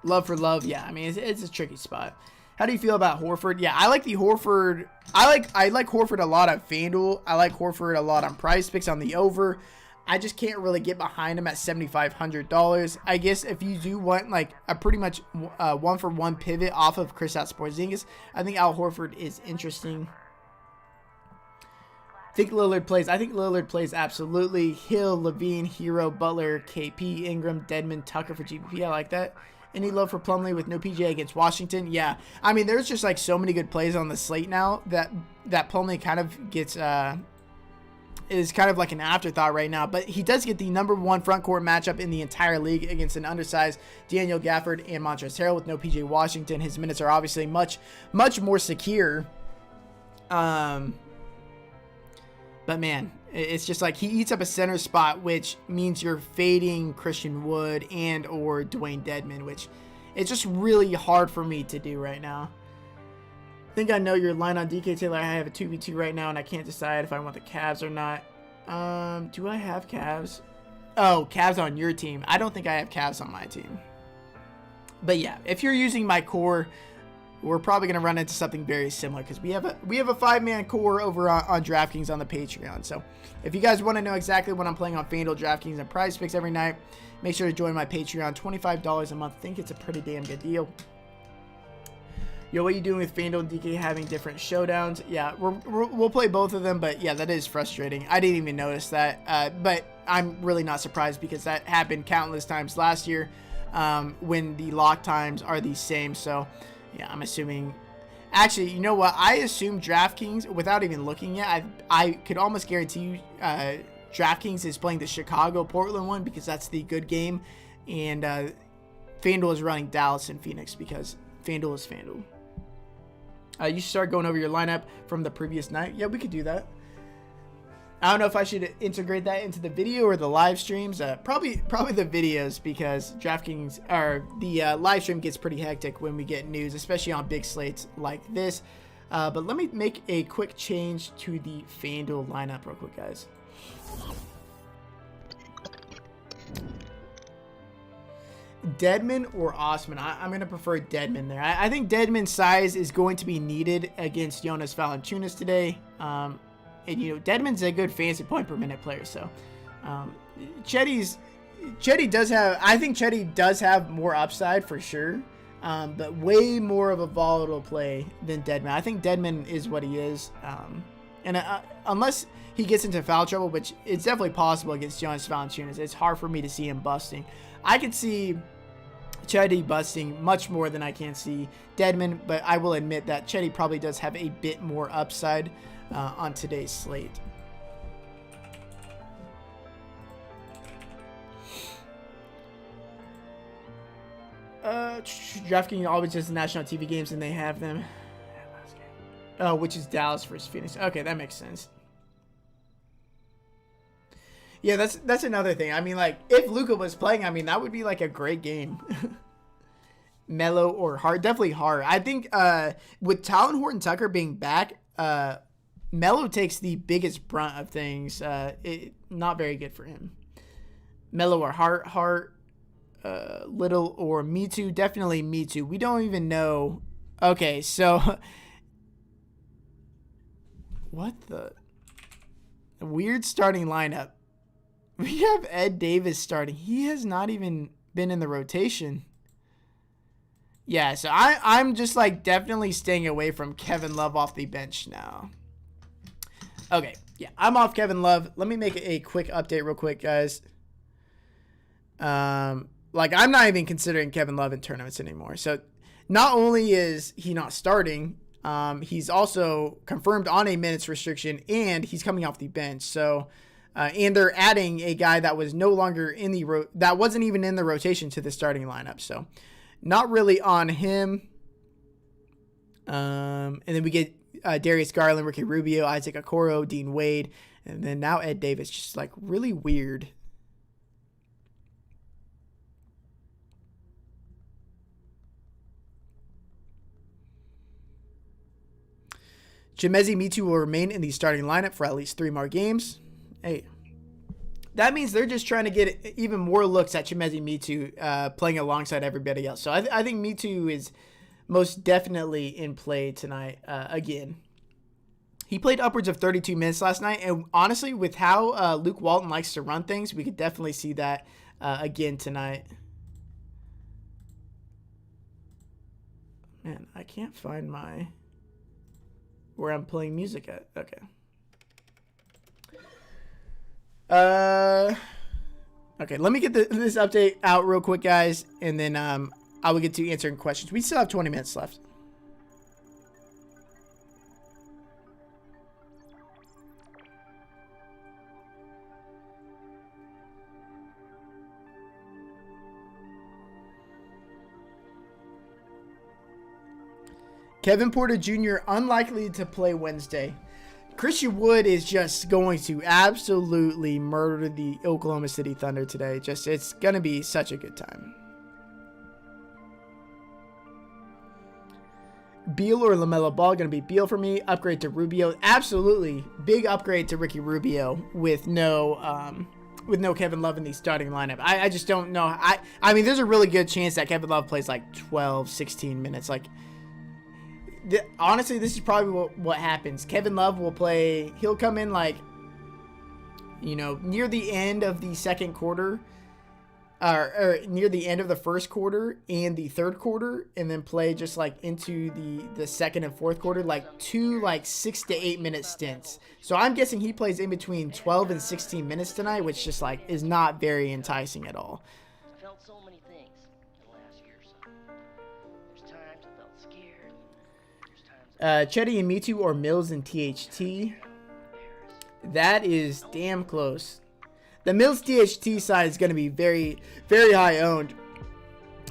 Love for Love, yeah. It's a tricky spot. How do you feel about Horford? Yeah, I like the Horford. I like Horford a lot at FanDuel. I like Horford a lot on Prize Picks on the over. I just can't really get behind him at $7,500. I guess if you do want like a pretty much one-for-one pivot off of Kristaps Porzingis, I think Al Horford is interesting. I think Lillard plays absolutely. Hill, Levine, Hero, Butler, KP, Ingram, Dedmon, Tucker for GPP. I like that. Any love for Plumlee with no PJ against Washington? Yeah. There's just like so many good plays on the slate now that Plumlee kind of gets is kind of like an afterthought right now, but he does get the number 1 front court matchup in the entire league against an undersized Daniel Gafford and Montrezl Harrell with no PJ Washington. His minutes are obviously much more secure. But man, it's just like he eats up a center spot, which means you're fading Christian Wood and or Dwayne Dedmon, which it's just really hard for me to do right now. I think I know your line on DK Taylor. I have a 2v2 right now, and I can't decide if I want the Cavs or not. Do I have Cavs? Oh, Cavs on your team. I don't think I have Cavs on my team. But yeah, if you're using my core, we're probably going to run into something very similar because we have a 5-man core over on DraftKings on the Patreon. So if you guys want to know exactly what I'm playing on FanDuel, DraftKings, and Prize Picks every night, make sure to join my Patreon. $25 a month. I think it's a pretty damn good deal. Yo, what are you doing with FanDuel and DK having different showdowns? Yeah, we'll play both of them, but yeah, that is frustrating. I didn't even notice that, but I'm really not surprised because that happened countless times last year when the lock times are the same. So yeah, I'm assuming. Actually, you know what? I assume DraftKings, without even looking yet, I could almost guarantee you DraftKings is playing the Chicago-Portland one because that's the good game, and FanDuel is running Dallas and Phoenix because FanDuel is FanDuel. You should start going over your lineup from the previous night. Yeah, we could do that. I don't know if I should integrate that into the video or the live streams. Probably the videos because DraftKings or the live stream gets pretty hectic when we get news, especially on big slates like this. But let me make a quick change to the FanDuel lineup real quick, guys. Dedmon or Osman? I'm going to prefer Dedmon there. I think Dedmon's size is going to be needed against Jonas Valanciunas today. And, you know, Dedmon's a good fantasy point per minute player. So, Chetty does have, I think Chetty does have more upside for sure. But way more of a volatile play than Dedmon. I think Dedmon is what he is. And unless he gets into foul trouble, which it's definitely possible against Jonas Valanciunas, it's hard for me to see him busting. I could see Chetty busting much more than I can see Dedmon, but I will admit that Chetty probably does have a bit more upside on today's slate. DraftKings always does the national TV games, and they have them. Which is Dallas versus Phoenix. Okay, that makes sense. Yeah, that's another thing. I mean, like, if Luka was playing, I mean, that would be like a great game. Melo or Hart, definitely Hart. I think with Talon Horton-Tucker being back, Melo takes the biggest brunt of things. Not very good for him. Melo or Hart, Little or Me Too, definitely Me Too. We don't even know. Okay, so what the weird starting lineup. We have Ed Davis starting. He has not even been in the rotation. Yeah, so I'm just like definitely staying away from Kevin Love off the bench now. Okay, yeah, I'm off Kevin Love. Let me make a quick update real quick, guys. Like, I'm not even considering Kevin Love in tournaments anymore. So not only is he not starting, he's also confirmed on a minutes restriction, and he's coming off the bench. So, and they're adding a guy that was no longer in the that wasn't even in the rotation to the starting lineup. So, not really on him. And then we get Darius Garland, Ricky Rubio, Isaac Okoro, Dean Wade, and then now Ed Davis. Just like really weird. Chimezie Metu will remain in the starting lineup for at least 3 more games. Hey, that means they're just trying to get even more looks at Chimezie Metu playing alongside everybody else. So I think Metu is most definitely in play tonight again. He played upwards of 32 minutes last night, and honestly, with how Luke Walton likes to run things, we could definitely see that again tonight. Man, I can't find where I'm playing music at. Okay. Okay, let me get this update out real quick, guys, and then I will get to answering questions. We still have 20 minutes left. Kevin Porter Jr. unlikely to play Wednesday. Christian Wood is just going to absolutely murder the Oklahoma City Thunder today. It's going to be such a good time. Beal or LaMelo Ball, going to be Beal for me. Upgrade to Rubio. Absolutely. Big upgrade to Ricky Rubio with no with no Kevin Love in the starting lineup. I just don't know. I mean, there's a really good chance that Kevin Love plays like 12, 16 minutes. Like, honestly, this is probably what happens. Kevin Love will play. He'll come in like, near the end of the second quarter, or near the end of the first quarter and the third quarter, and then play just like into the second and fourth quarter, like 2 6 to 8 minute stints. So I'm guessing he plays in between 12 and 16 minutes tonight, which just like is not very enticing at all. I felt so many things in the last year or so. There's times I felt scared. There's times Chetty and Mitu or Mills and THT. That is damn close. The Mills THT side is going to be very, very high owned,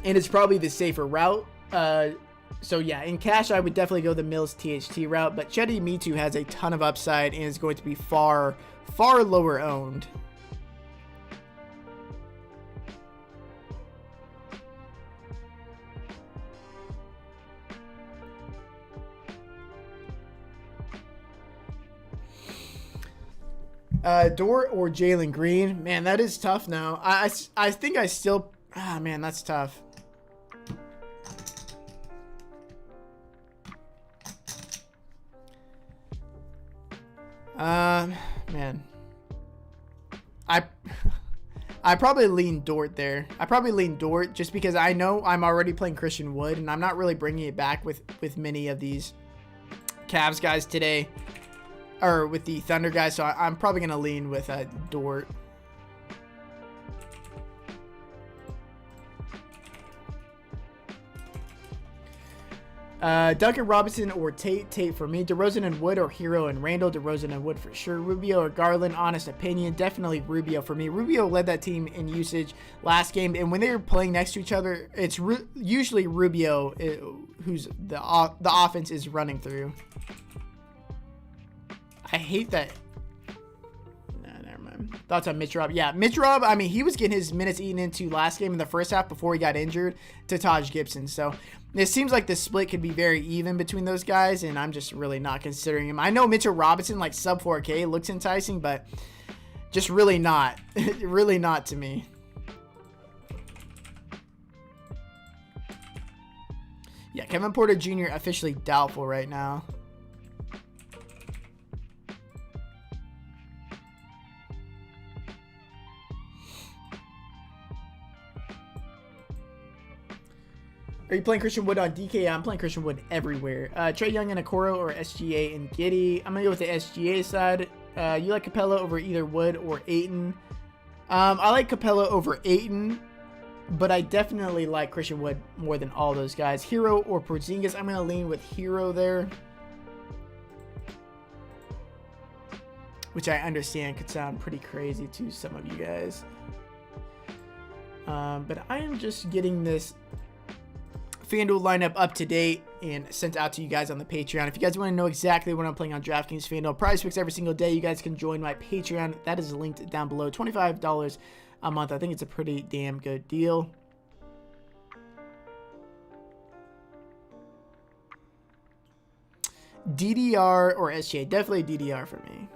and it's probably the safer route. So yeah, in cash, I would definitely go the Mills THT route, but Chetty Mitu has a ton of upside and is going to be far, far lower owned. Dort or Jalen Green. Man, that is tough now. I think I still... man, that's tough. Man. I probably lean Dort there. I probably lean Dort just because I know I'm already playing Christian Wood, and I'm not really bringing it back with many of these Cavs guys today. Or with the Thunder guys, so I'm probably going to lean with Dort. Duncan Robinson or Tate for me. DeRozan and Wood or Hero and Randall. DeRozan and Wood for sure. Rubio or Garland, honest opinion. Definitely Rubio for me. Rubio led that team in usage last game, and when they were playing next to each other, it's usually Rubio who's the offense is running through. I hate that. No, never mind. Thoughts on Mitch Rob? Yeah, Mitch Rob, I mean, he was getting his minutes eaten into last game in the first half before he got injured to Taj Gibson. So it seems like the split could be very even between those guys, and I'm just really not considering him. I know Mitchell Robinson, like sub 4K, looks enticing, but just really not. Really not to me. Yeah, Kevin Porter Jr. officially doubtful right now. Are you playing Christian Wood on DK? Yeah, I'm playing Christian Wood everywhere. Trae Young and Okoro or SGA and Giddey. I'm going to go with the SGA side. You like Capella over either Wood or Ayton? I like Capella over Ayton, but I definitely like Christian Wood more than all those guys. Hero or Porzingis? I'm going to lean with Hero there, which I understand could sound pretty crazy to some of you guys. But I am just getting this FanDuel lineup up to date and sent out to you guys on the Patreon. If you guys want to know exactly what I'm playing on DraftKings FanDuel Prize Picks every single day, you guys can join my Patreon. That is linked down below. $25 a month. I think it's a pretty damn good deal. DDR or SGA? Definitely DDR for me.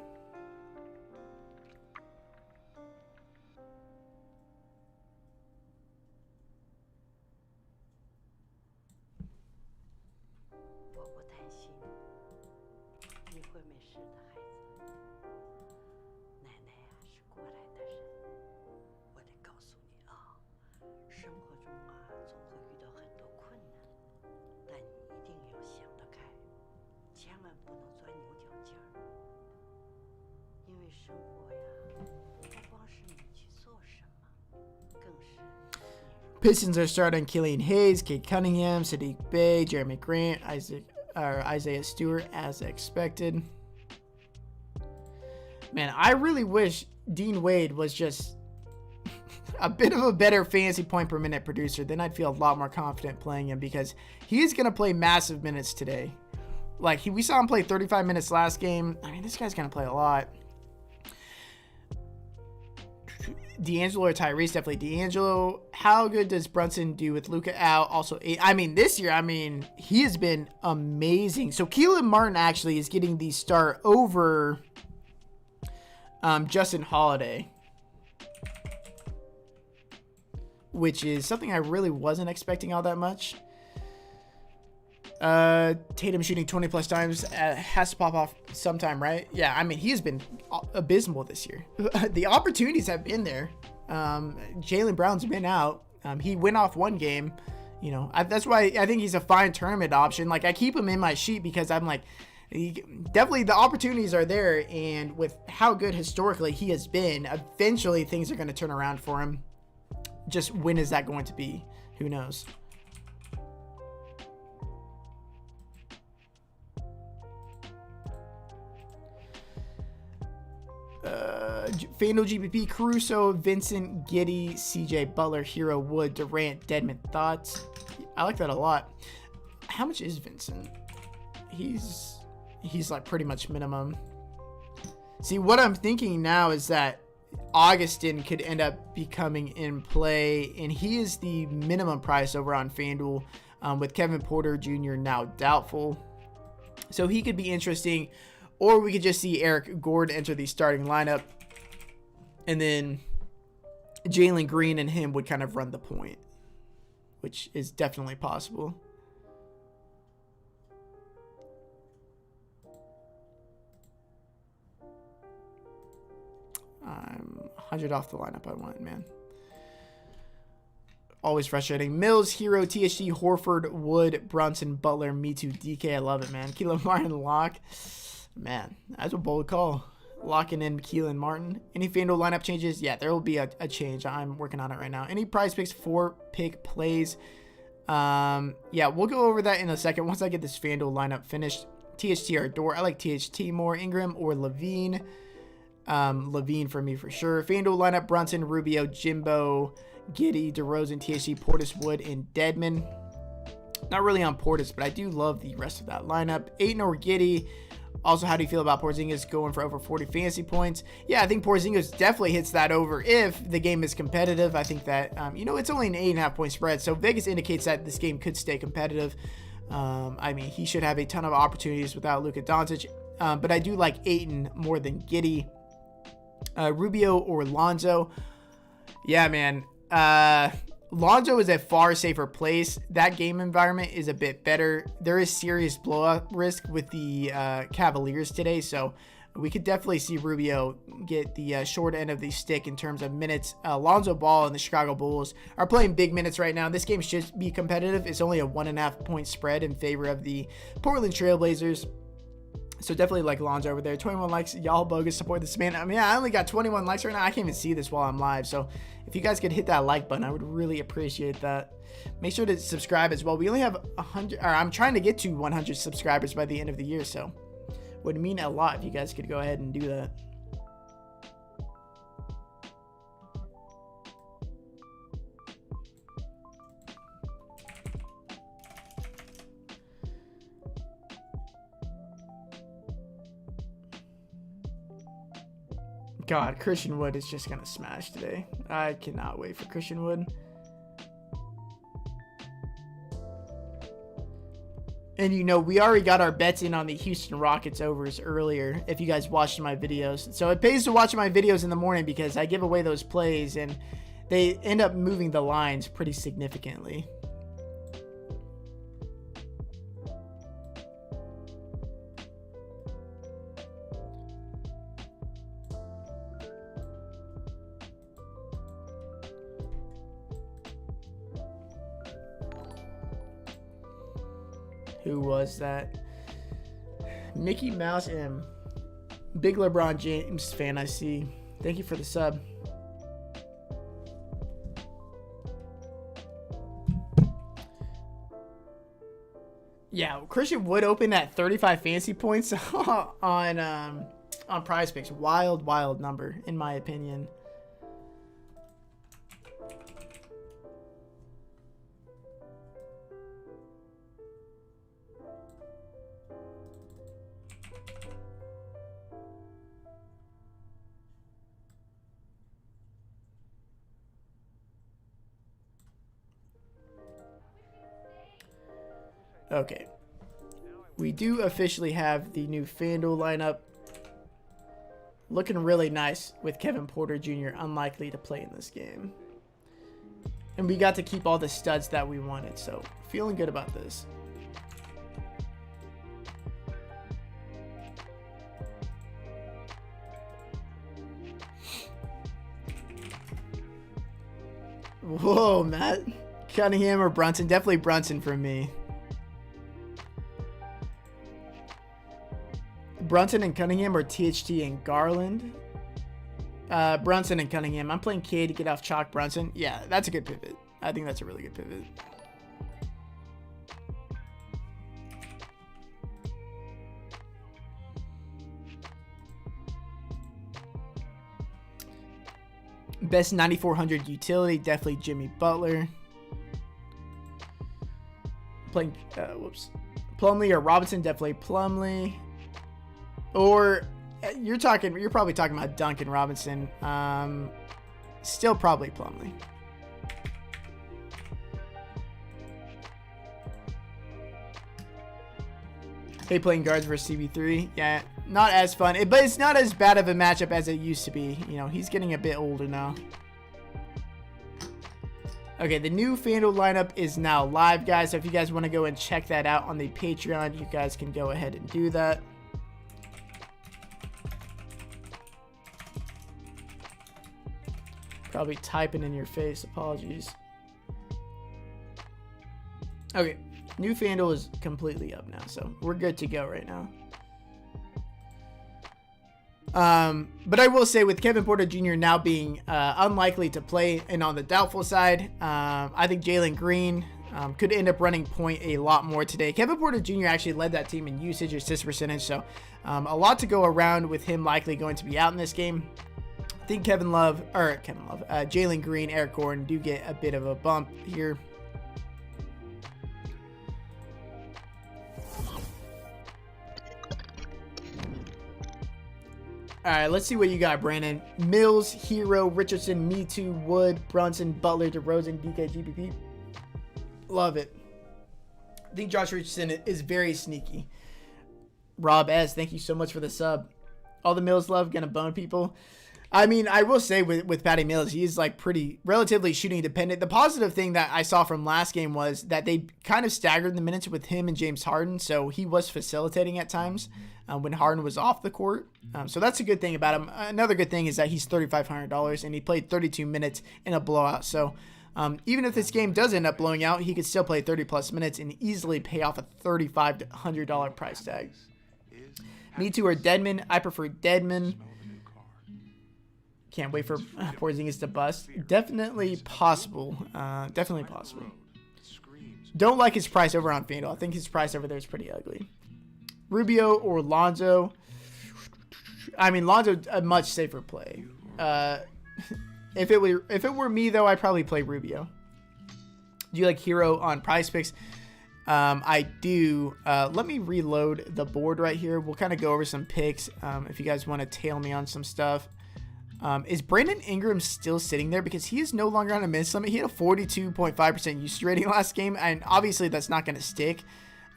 Pistons are starting Killian Hayes, Kate Cunningham, Sadiq Bey, Jeremy Grant, Isaiah Stewart as expected. Man, I really wish Dean Wade was just a bit of a better fantasy point per minute producer. Then I'd feel a lot more confident playing him because he's going to play massive minutes today. Like, we saw him play 35 minutes last game. I mean, this guy's going to play a lot. D'Angelo or Tyrese? Definitely D'Angelo. How good does Brunson do with Luka out? Also, I mean, this year, I mean, he has been amazing. So Keelan Martin actually is getting the start over Justin Holiday. which is something I really wasn't expecting all that much. Tatum shooting 20 plus times has to pop off sometime, right? Yeah, I mean, he has been abysmal this year. The opportunities have been there. Jaylen Brown's been out. He went off one game. You know, that's why I think he's a fine tournament option. Like, I keep him in my sheet because I'm like, definitely the opportunities are there. And with how good historically he has been, eventually things are going to turn around for him. Just when is that going to be? Who knows? FanDuel GPP, Caruso, Vincent, Giddey, CJ, Butler, Hero, Wood, Durant, Dedmon. Thoughts? I like that a lot. How much is Vincent? He's like pretty much minimum. See, what I'm thinking now is that Augustin could end up becoming in play, and he is the minimum price over on FanDuel, with Kevin Porter Jr. now doubtful. So he could be interesting, or we could just see Eric Gordon enter the starting lineup, and then Jalen Green and him would kind of run the point, which is definitely possible. I'm 100 off the lineup I want, man. Always frustrating. Mills, Hero, THG, Horford, Wood, Brunson, Butler, Me Too, DK. I love it, man. Keelan Martin, Lock. Man, that's a bold call. Locking in Keelan Martin. Any FanDuel lineup changes? Yeah, there will be a change. I'm working on it right now. Any prize picks, 4-pick plays? Yeah, we'll go over that in a second once I get this FanDuel lineup finished. THT or Dort. I like THT more. Ingram or Levine. Levine for me for sure. FanDuel lineup: Brunson, Rubio, Jimbo, Giddey, DeRozan, THT, Portis, Wood, and Dedmon. Not really on Portis, but I do love the rest of that lineup. Ayton or Giddey. Also, how do you feel about Porzingis going for over 40 fantasy points? Yeah, I think Porzingis definitely hits that over if the game is competitive. I think that, it's only an 8.5 point spread, so Vegas indicates that this game could stay competitive. I mean, he should have a ton of opportunities without Luka Doncic, but I do like Ayton more than Giddey. Rubio or Lonzo. Yeah, man. Lonzo is a far safer place. That game environment is a bit better. There is serious blowout risk with the Cavaliers today, so we could definitely see Rubio get the short end of the stick in terms of minutes. Lonzo Ball and the Chicago Bulls are playing big minutes right now. This game should be competitive. It's only a 1.5 point spread in favor of the Portland Trailblazers. So definitely like Lonzo over there. 21 likes. Y'all bogus. Support this man. I mean, I only got 21 likes right now. I can't even see this while I'm live. So if you guys could hit that like button, I would really appreciate that. Make sure to subscribe as well. We only have 100, or I'm trying to get to 100 subscribers by the end of the year. So would mean a lot if you guys could go ahead and do that. God, Christian Wood is just going to smash today. I cannot wait for Christian Wood. And we already got our bets in on the Houston Rockets overs earlier, if you guys watched my videos. So it pays to watch my videos in the morning because I give away those plays and they end up moving the lines pretty significantly. Who was that? Mickey Mouse M. Big LeBron James fan, I see. Thank you for the sub. Yeah, Christian Wood opened at 35 fantasy points on Prize Picks. Wild number, in my opinion. Okay, we do officially have the new FanDuel lineup. Looking really nice with Kevin Porter Jr. unlikely to play in this game. And we got to keep all the studs that we wanted. So feeling good about this. Whoa, Matt. Cunningham or Brunson? Definitely Brunson for me. Brunson and Cunningham or THT and Garland? Brunson and Cunningham. I'm playing K to get off Chalk Brunson. Yeah, that's a good pivot. I think that's a really good pivot. Best 9400 utility, definitely Jimmy Butler. Playing, Plumlee or Robinson, definitely Plumlee. Or you're probably talking about Duncan Robinson. Still probably Plumlee. Hey, playing guards versus CB3. Yeah, not as fun, but it's not as bad of a matchup as it used to be. You know, he's getting a bit older now. Okay, the new FanDuel lineup is now live, guys. So if you guys want to go and check that out on the Patreon, you guys can go ahead and do that. Probably typing in your face. Apologies. Okay. New FanDuel is completely up now, so we're good to go right now. But I will say with Kevin Porter Jr. now being unlikely to play and on the doubtful side, I think Jalen Green could end up running point a lot more today. Kevin Porter Jr. actually led that team in usage, assist percentage, so a lot to go around with him likely going to be out in this game. I think Jalen Green, Eric Gordon do get a bit of a bump here. All right, let's see what you got, Brandon. Mills, Hero, Richardson, Me Too, Wood, Brunson, Butler, DeRozan, DK, GPP. Love it. I think Josh Richardson is very sneaky. Rob S, thank you so much for the sub. All the Mills love, gonna bone people. I mean, I will say with Patty Mills, he's like relatively shooting dependent. The positive thing that I saw from last game was that they kind of staggered the minutes with him and James Harden, so he was facilitating at times when Harden was off the court. So that's a good thing about him. Another good thing is that he's $3,500 and he played 32 minutes in a blowout. So even if this game does end up blowing out, he could still play 30 plus minutes and easily pay off a $3,500 price tag. Me Too or Deadman. I prefer Deadman. Can't wait for Porzingis to bust. Definitely possible. Definitely possible. Don't like his price over on FanDuel. I think his price over there is pretty ugly. Rubio or Lonzo. I mean, Lonzo a much safer play. If it were me though, I'd probably play Rubio. Do you like Hero on Prize Picks? I do. Let me reload the board right here. We'll kind of go over some picks. If you guys want to tail me on some stuff. Is Brandon Ingram still sitting there? Because he is no longer on a minutes limit. He had a 42.5% usage rating last game, and obviously that's not going to stick.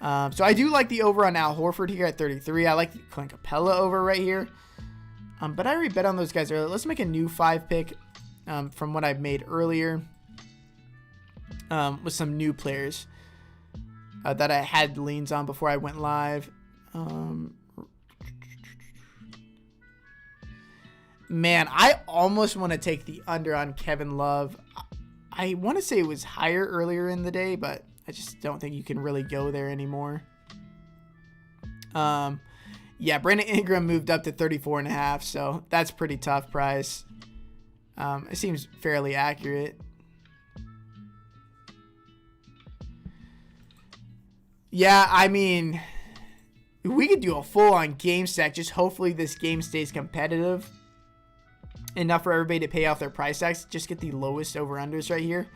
So I do like the over on Al Horford here at 33. I like Clint Capella over right here. But I already bet on those guys earlier. Let's make a new 5 pick from what I've made earlier with some new players that I had leans on before I went live. Man, I almost want to take the under on Kevin Love. I want to say it was higher earlier in the day, but I just don't think you can really go there anymore. Yeah, Brandon Ingram moved up to 34.5, so that's pretty tough price. It seems fairly accurate. Yeah, I mean, we could do a full-on game stack. Just hopefully this game stays competitive enough for everybody to pay off their price tags. Just get the lowest over-unders right here.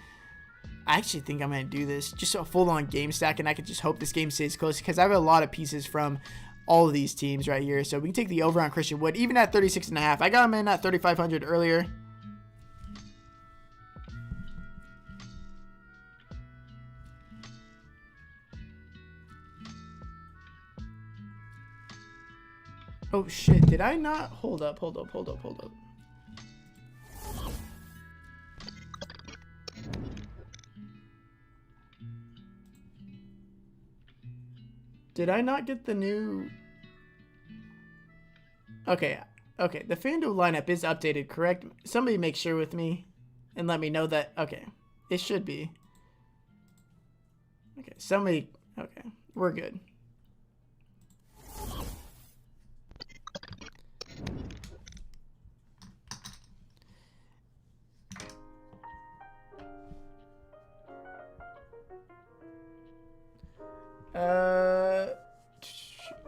I actually think I'm going to do this. Just a full-on game stack, and I could just hope this game stays close because I have a lot of pieces from all of these teams right here. So we can take the over on Christian Wood, even at 36.5. I got him in at 3,500 earlier. Oh, shit. Did I not? Hold up. Did I not get the new? Okay. Okay. The FanDuel lineup is updated, correct? Somebody make sure with me and let me know that. Okay. It should be. Okay. Somebody. Okay. We're good.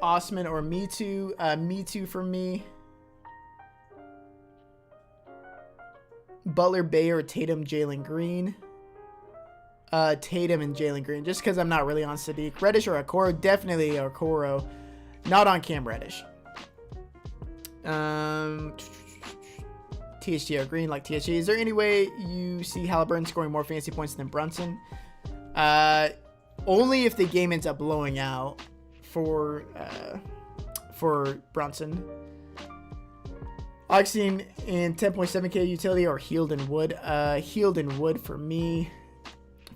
Osman or Me Too. Me Too for me. Butler, Bayer, Tatum, Jalen Green. Tatum and Jalen Green, just because I'm not really on Sadiq. Reddish or Okoro? Definitely Okoro. Not on Cam Reddish. THT or Green, like THT. Is there any way you see Halliburton scoring more fantasy points than Brunson? Only if the game ends up blowing out for Brunson. Oxine in 10.7k utility or Healed and Wood? Healed and Wood for me.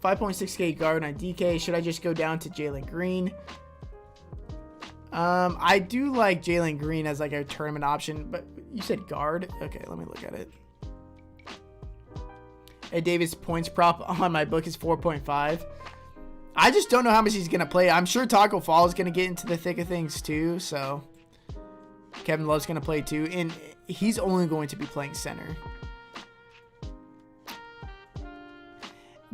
5.6k guard on DK. Should I just go down to Jalen Green? I do like Jalen Green as like a tournament option, but you said guard? Okay, let me look at it. Ed Davis points prop on my book is 4.5. I just don't know how much he's going to play. I'm sure Taco Fall is going to get into the thick of things too, so Kevin Love's going to play too, and he's only going to be playing center.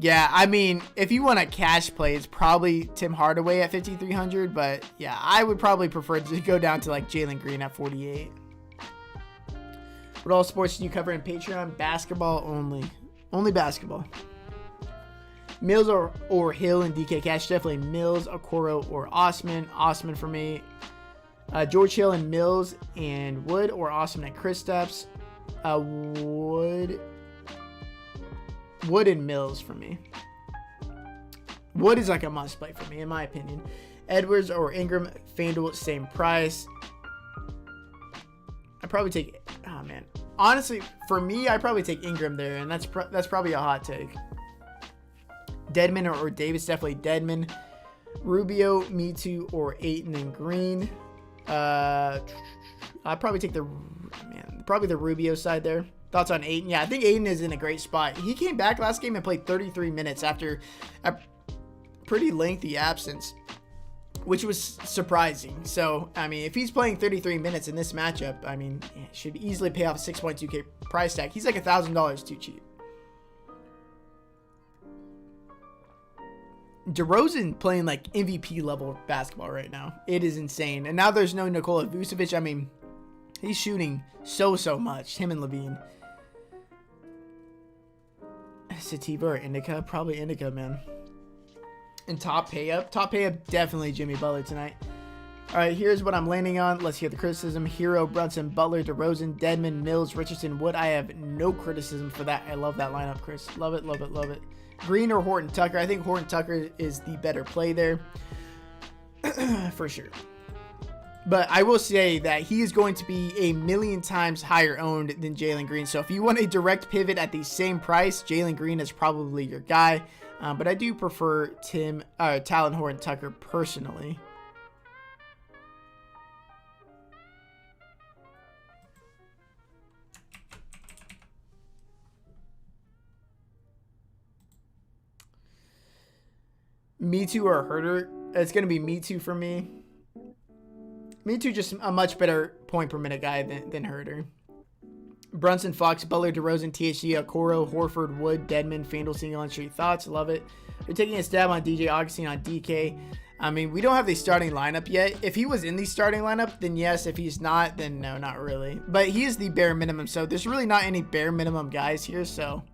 Yeah, I mean, if you want a cash play, it's probably Tim Hardaway at 5,300, but yeah, I would probably prefer to go down to like Jalen Green at 48. What all sports do you cover in Patreon? Basketball only. Only basketball. Mills or Hill and DK Cash? Definitely Mills, Okoro, or Osman. Osman for me. George Hill and Mills and Wood or Osman and Kristaps. Wood and Mills for me. Wood is like a must play for me, in my opinion. Edwards or Ingram, FanDuel, same price. I probably take. Oh man, honestly, for me, I probably take Ingram there, and that's probably a hot take. Deadman or Davis, definitely Deadman. Rubio, Me Too, or Ayton and Green. I'd probably take the Rubio side there. Thoughts on Ayton? Yeah, I think Ayton is in a great spot. He came back last game and played 33 minutes after a pretty lengthy absence, which was surprising. So, I mean, if he's playing 33 minutes in this matchup, I mean, it should easily pay off a 6.2k price tag. He's like $1,000 too cheap. DeRozan playing like MVP level basketball right now. It is insane. And now there's no Nikola Vucevic. I mean, he's shooting so much. Him and Levine. Sativa or Indica? Probably Indica, man. And top pay up, definitely Jimmy Butler tonight. All right, here's what I'm landing on. Let's hear the criticism. Hero, Brunson, Butler, DeRozan, Dedmon, Mills, Richardson, Wood. I have no criticism for that. I love that lineup, Chris. Love it, love it, love it. Green or Horton Tucker? I think Horton Tucker is the better play there. For sure. But I will say that he is going to be a million times higher owned than Jalen Green. So if you want a direct pivot at the same price, Jalen Green is probably your guy. But I do prefer Talon Horton Tucker personally. Me Too or Herter? It's going to be Me Too for me. Me Too, just a much better point per minute guy than Herter. Brunson, Fox, Butler, DeRozan, THD, Okoro, Horford, Wood, Dedmon, FanDuel, single entry. Thoughts? Love it. They're taking a stab on DJ Augustine on DK. I mean, we don't have the starting lineup yet. If he was in the starting lineup, then yes. If he's not, then no, not really. But he is the bare minimum, so there's really not any bare minimum guys here. So,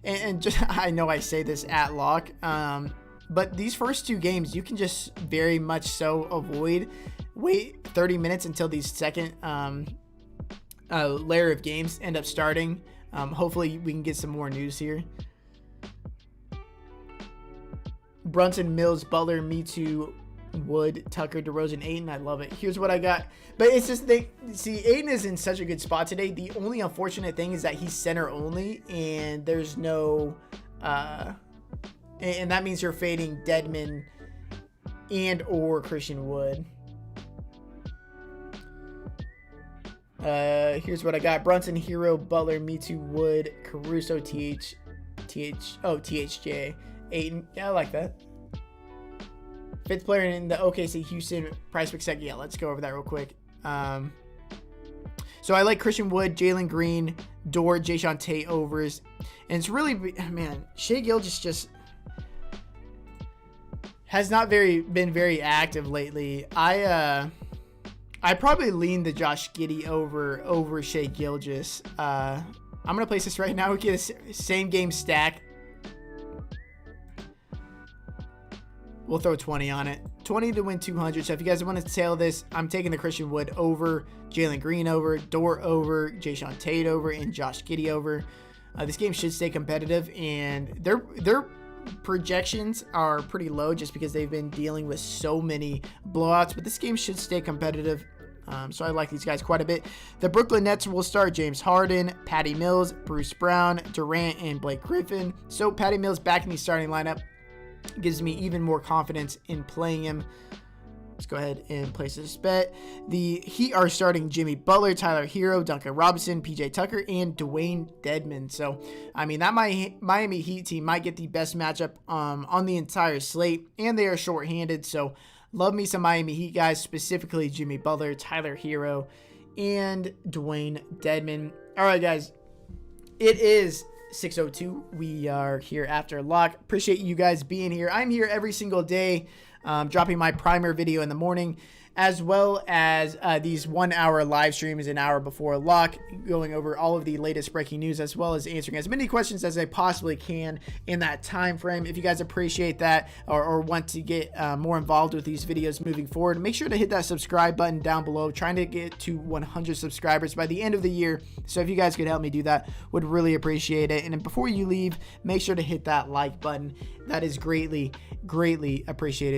and just I know I say this at lock, but these first two games, you can just very much so wait 30 minutes until these second layer of games end up starting. Hopefully we can get some more news here. Brunson, Mills, Butler, Me Too, Wood, Tucker, DeRozan, Ayton. I love it. Here's what I got. But it's just Ayton is in such a good spot today. The only unfortunate thing is that he's center only, and there's no and that means you're fading Dedmon and or Christian Wood. Here's what I got: Brunson, Hero, Butler, Mitu, Wood, Caruso, THJ, Ayton. Yeah, I like that. Fifth player in the OKC Houston price pick second. Yeah, let's go over that real quick. So I like Christian Wood, Jalen Green, Dort, Jayshawn Tate overs. And it's really, man, Shai Gilgeous just has not been very active lately. I probably lean the Josh Giddey over Shai Gilgeous. I'm going to place this right now. We get a same game stack. We'll throw 20 on it. 20 to win 200. So if you guys want to tail this, I'm taking the Christian Wood over, Jalen Green over, Dort over, Jayshawn Tate over, and Josh Giddey over. This game should stay competitive, and their projections are pretty low just because they've been dealing with so many blowouts. But this game should stay competitive. So I like these guys quite a bit. The Brooklyn Nets will start James Harden, Patty Mills, Bruce Brown, Durant, and Blake Griffin. So Patty Mills back in the starting lineup gives me even more confidence in playing him. Let's go ahead and place this bet. The Heat are starting Jimmy Butler, Tyler Hero, Duncan Robinson, PJ Tucker, and Dwayne Dedmon. So, I mean, that Miami Heat team might get the best matchup on the entire slate, and they are shorthanded. So, love me some Miami Heat guys, specifically Jimmy Butler, Tyler Hero, and Dwayne Dedmon. All right, guys. It is 6:02. We are here after lock. Appreciate you guys being here. I'm here every single day, dropping my primer video in the morning, as well as these 1 hour live streams an hour before lock, going over all of the latest breaking news, as well as answering as many questions as I possibly can in that time frame. If you guys appreciate that or want to get more involved with these videos moving forward, make sure to hit that subscribe button down below. Trying to get to 100 subscribers by the end of the year. So if you guys could help me do that, would really appreciate it. And then before you leave, make sure to hit that like button. That is greatly, greatly appreciated.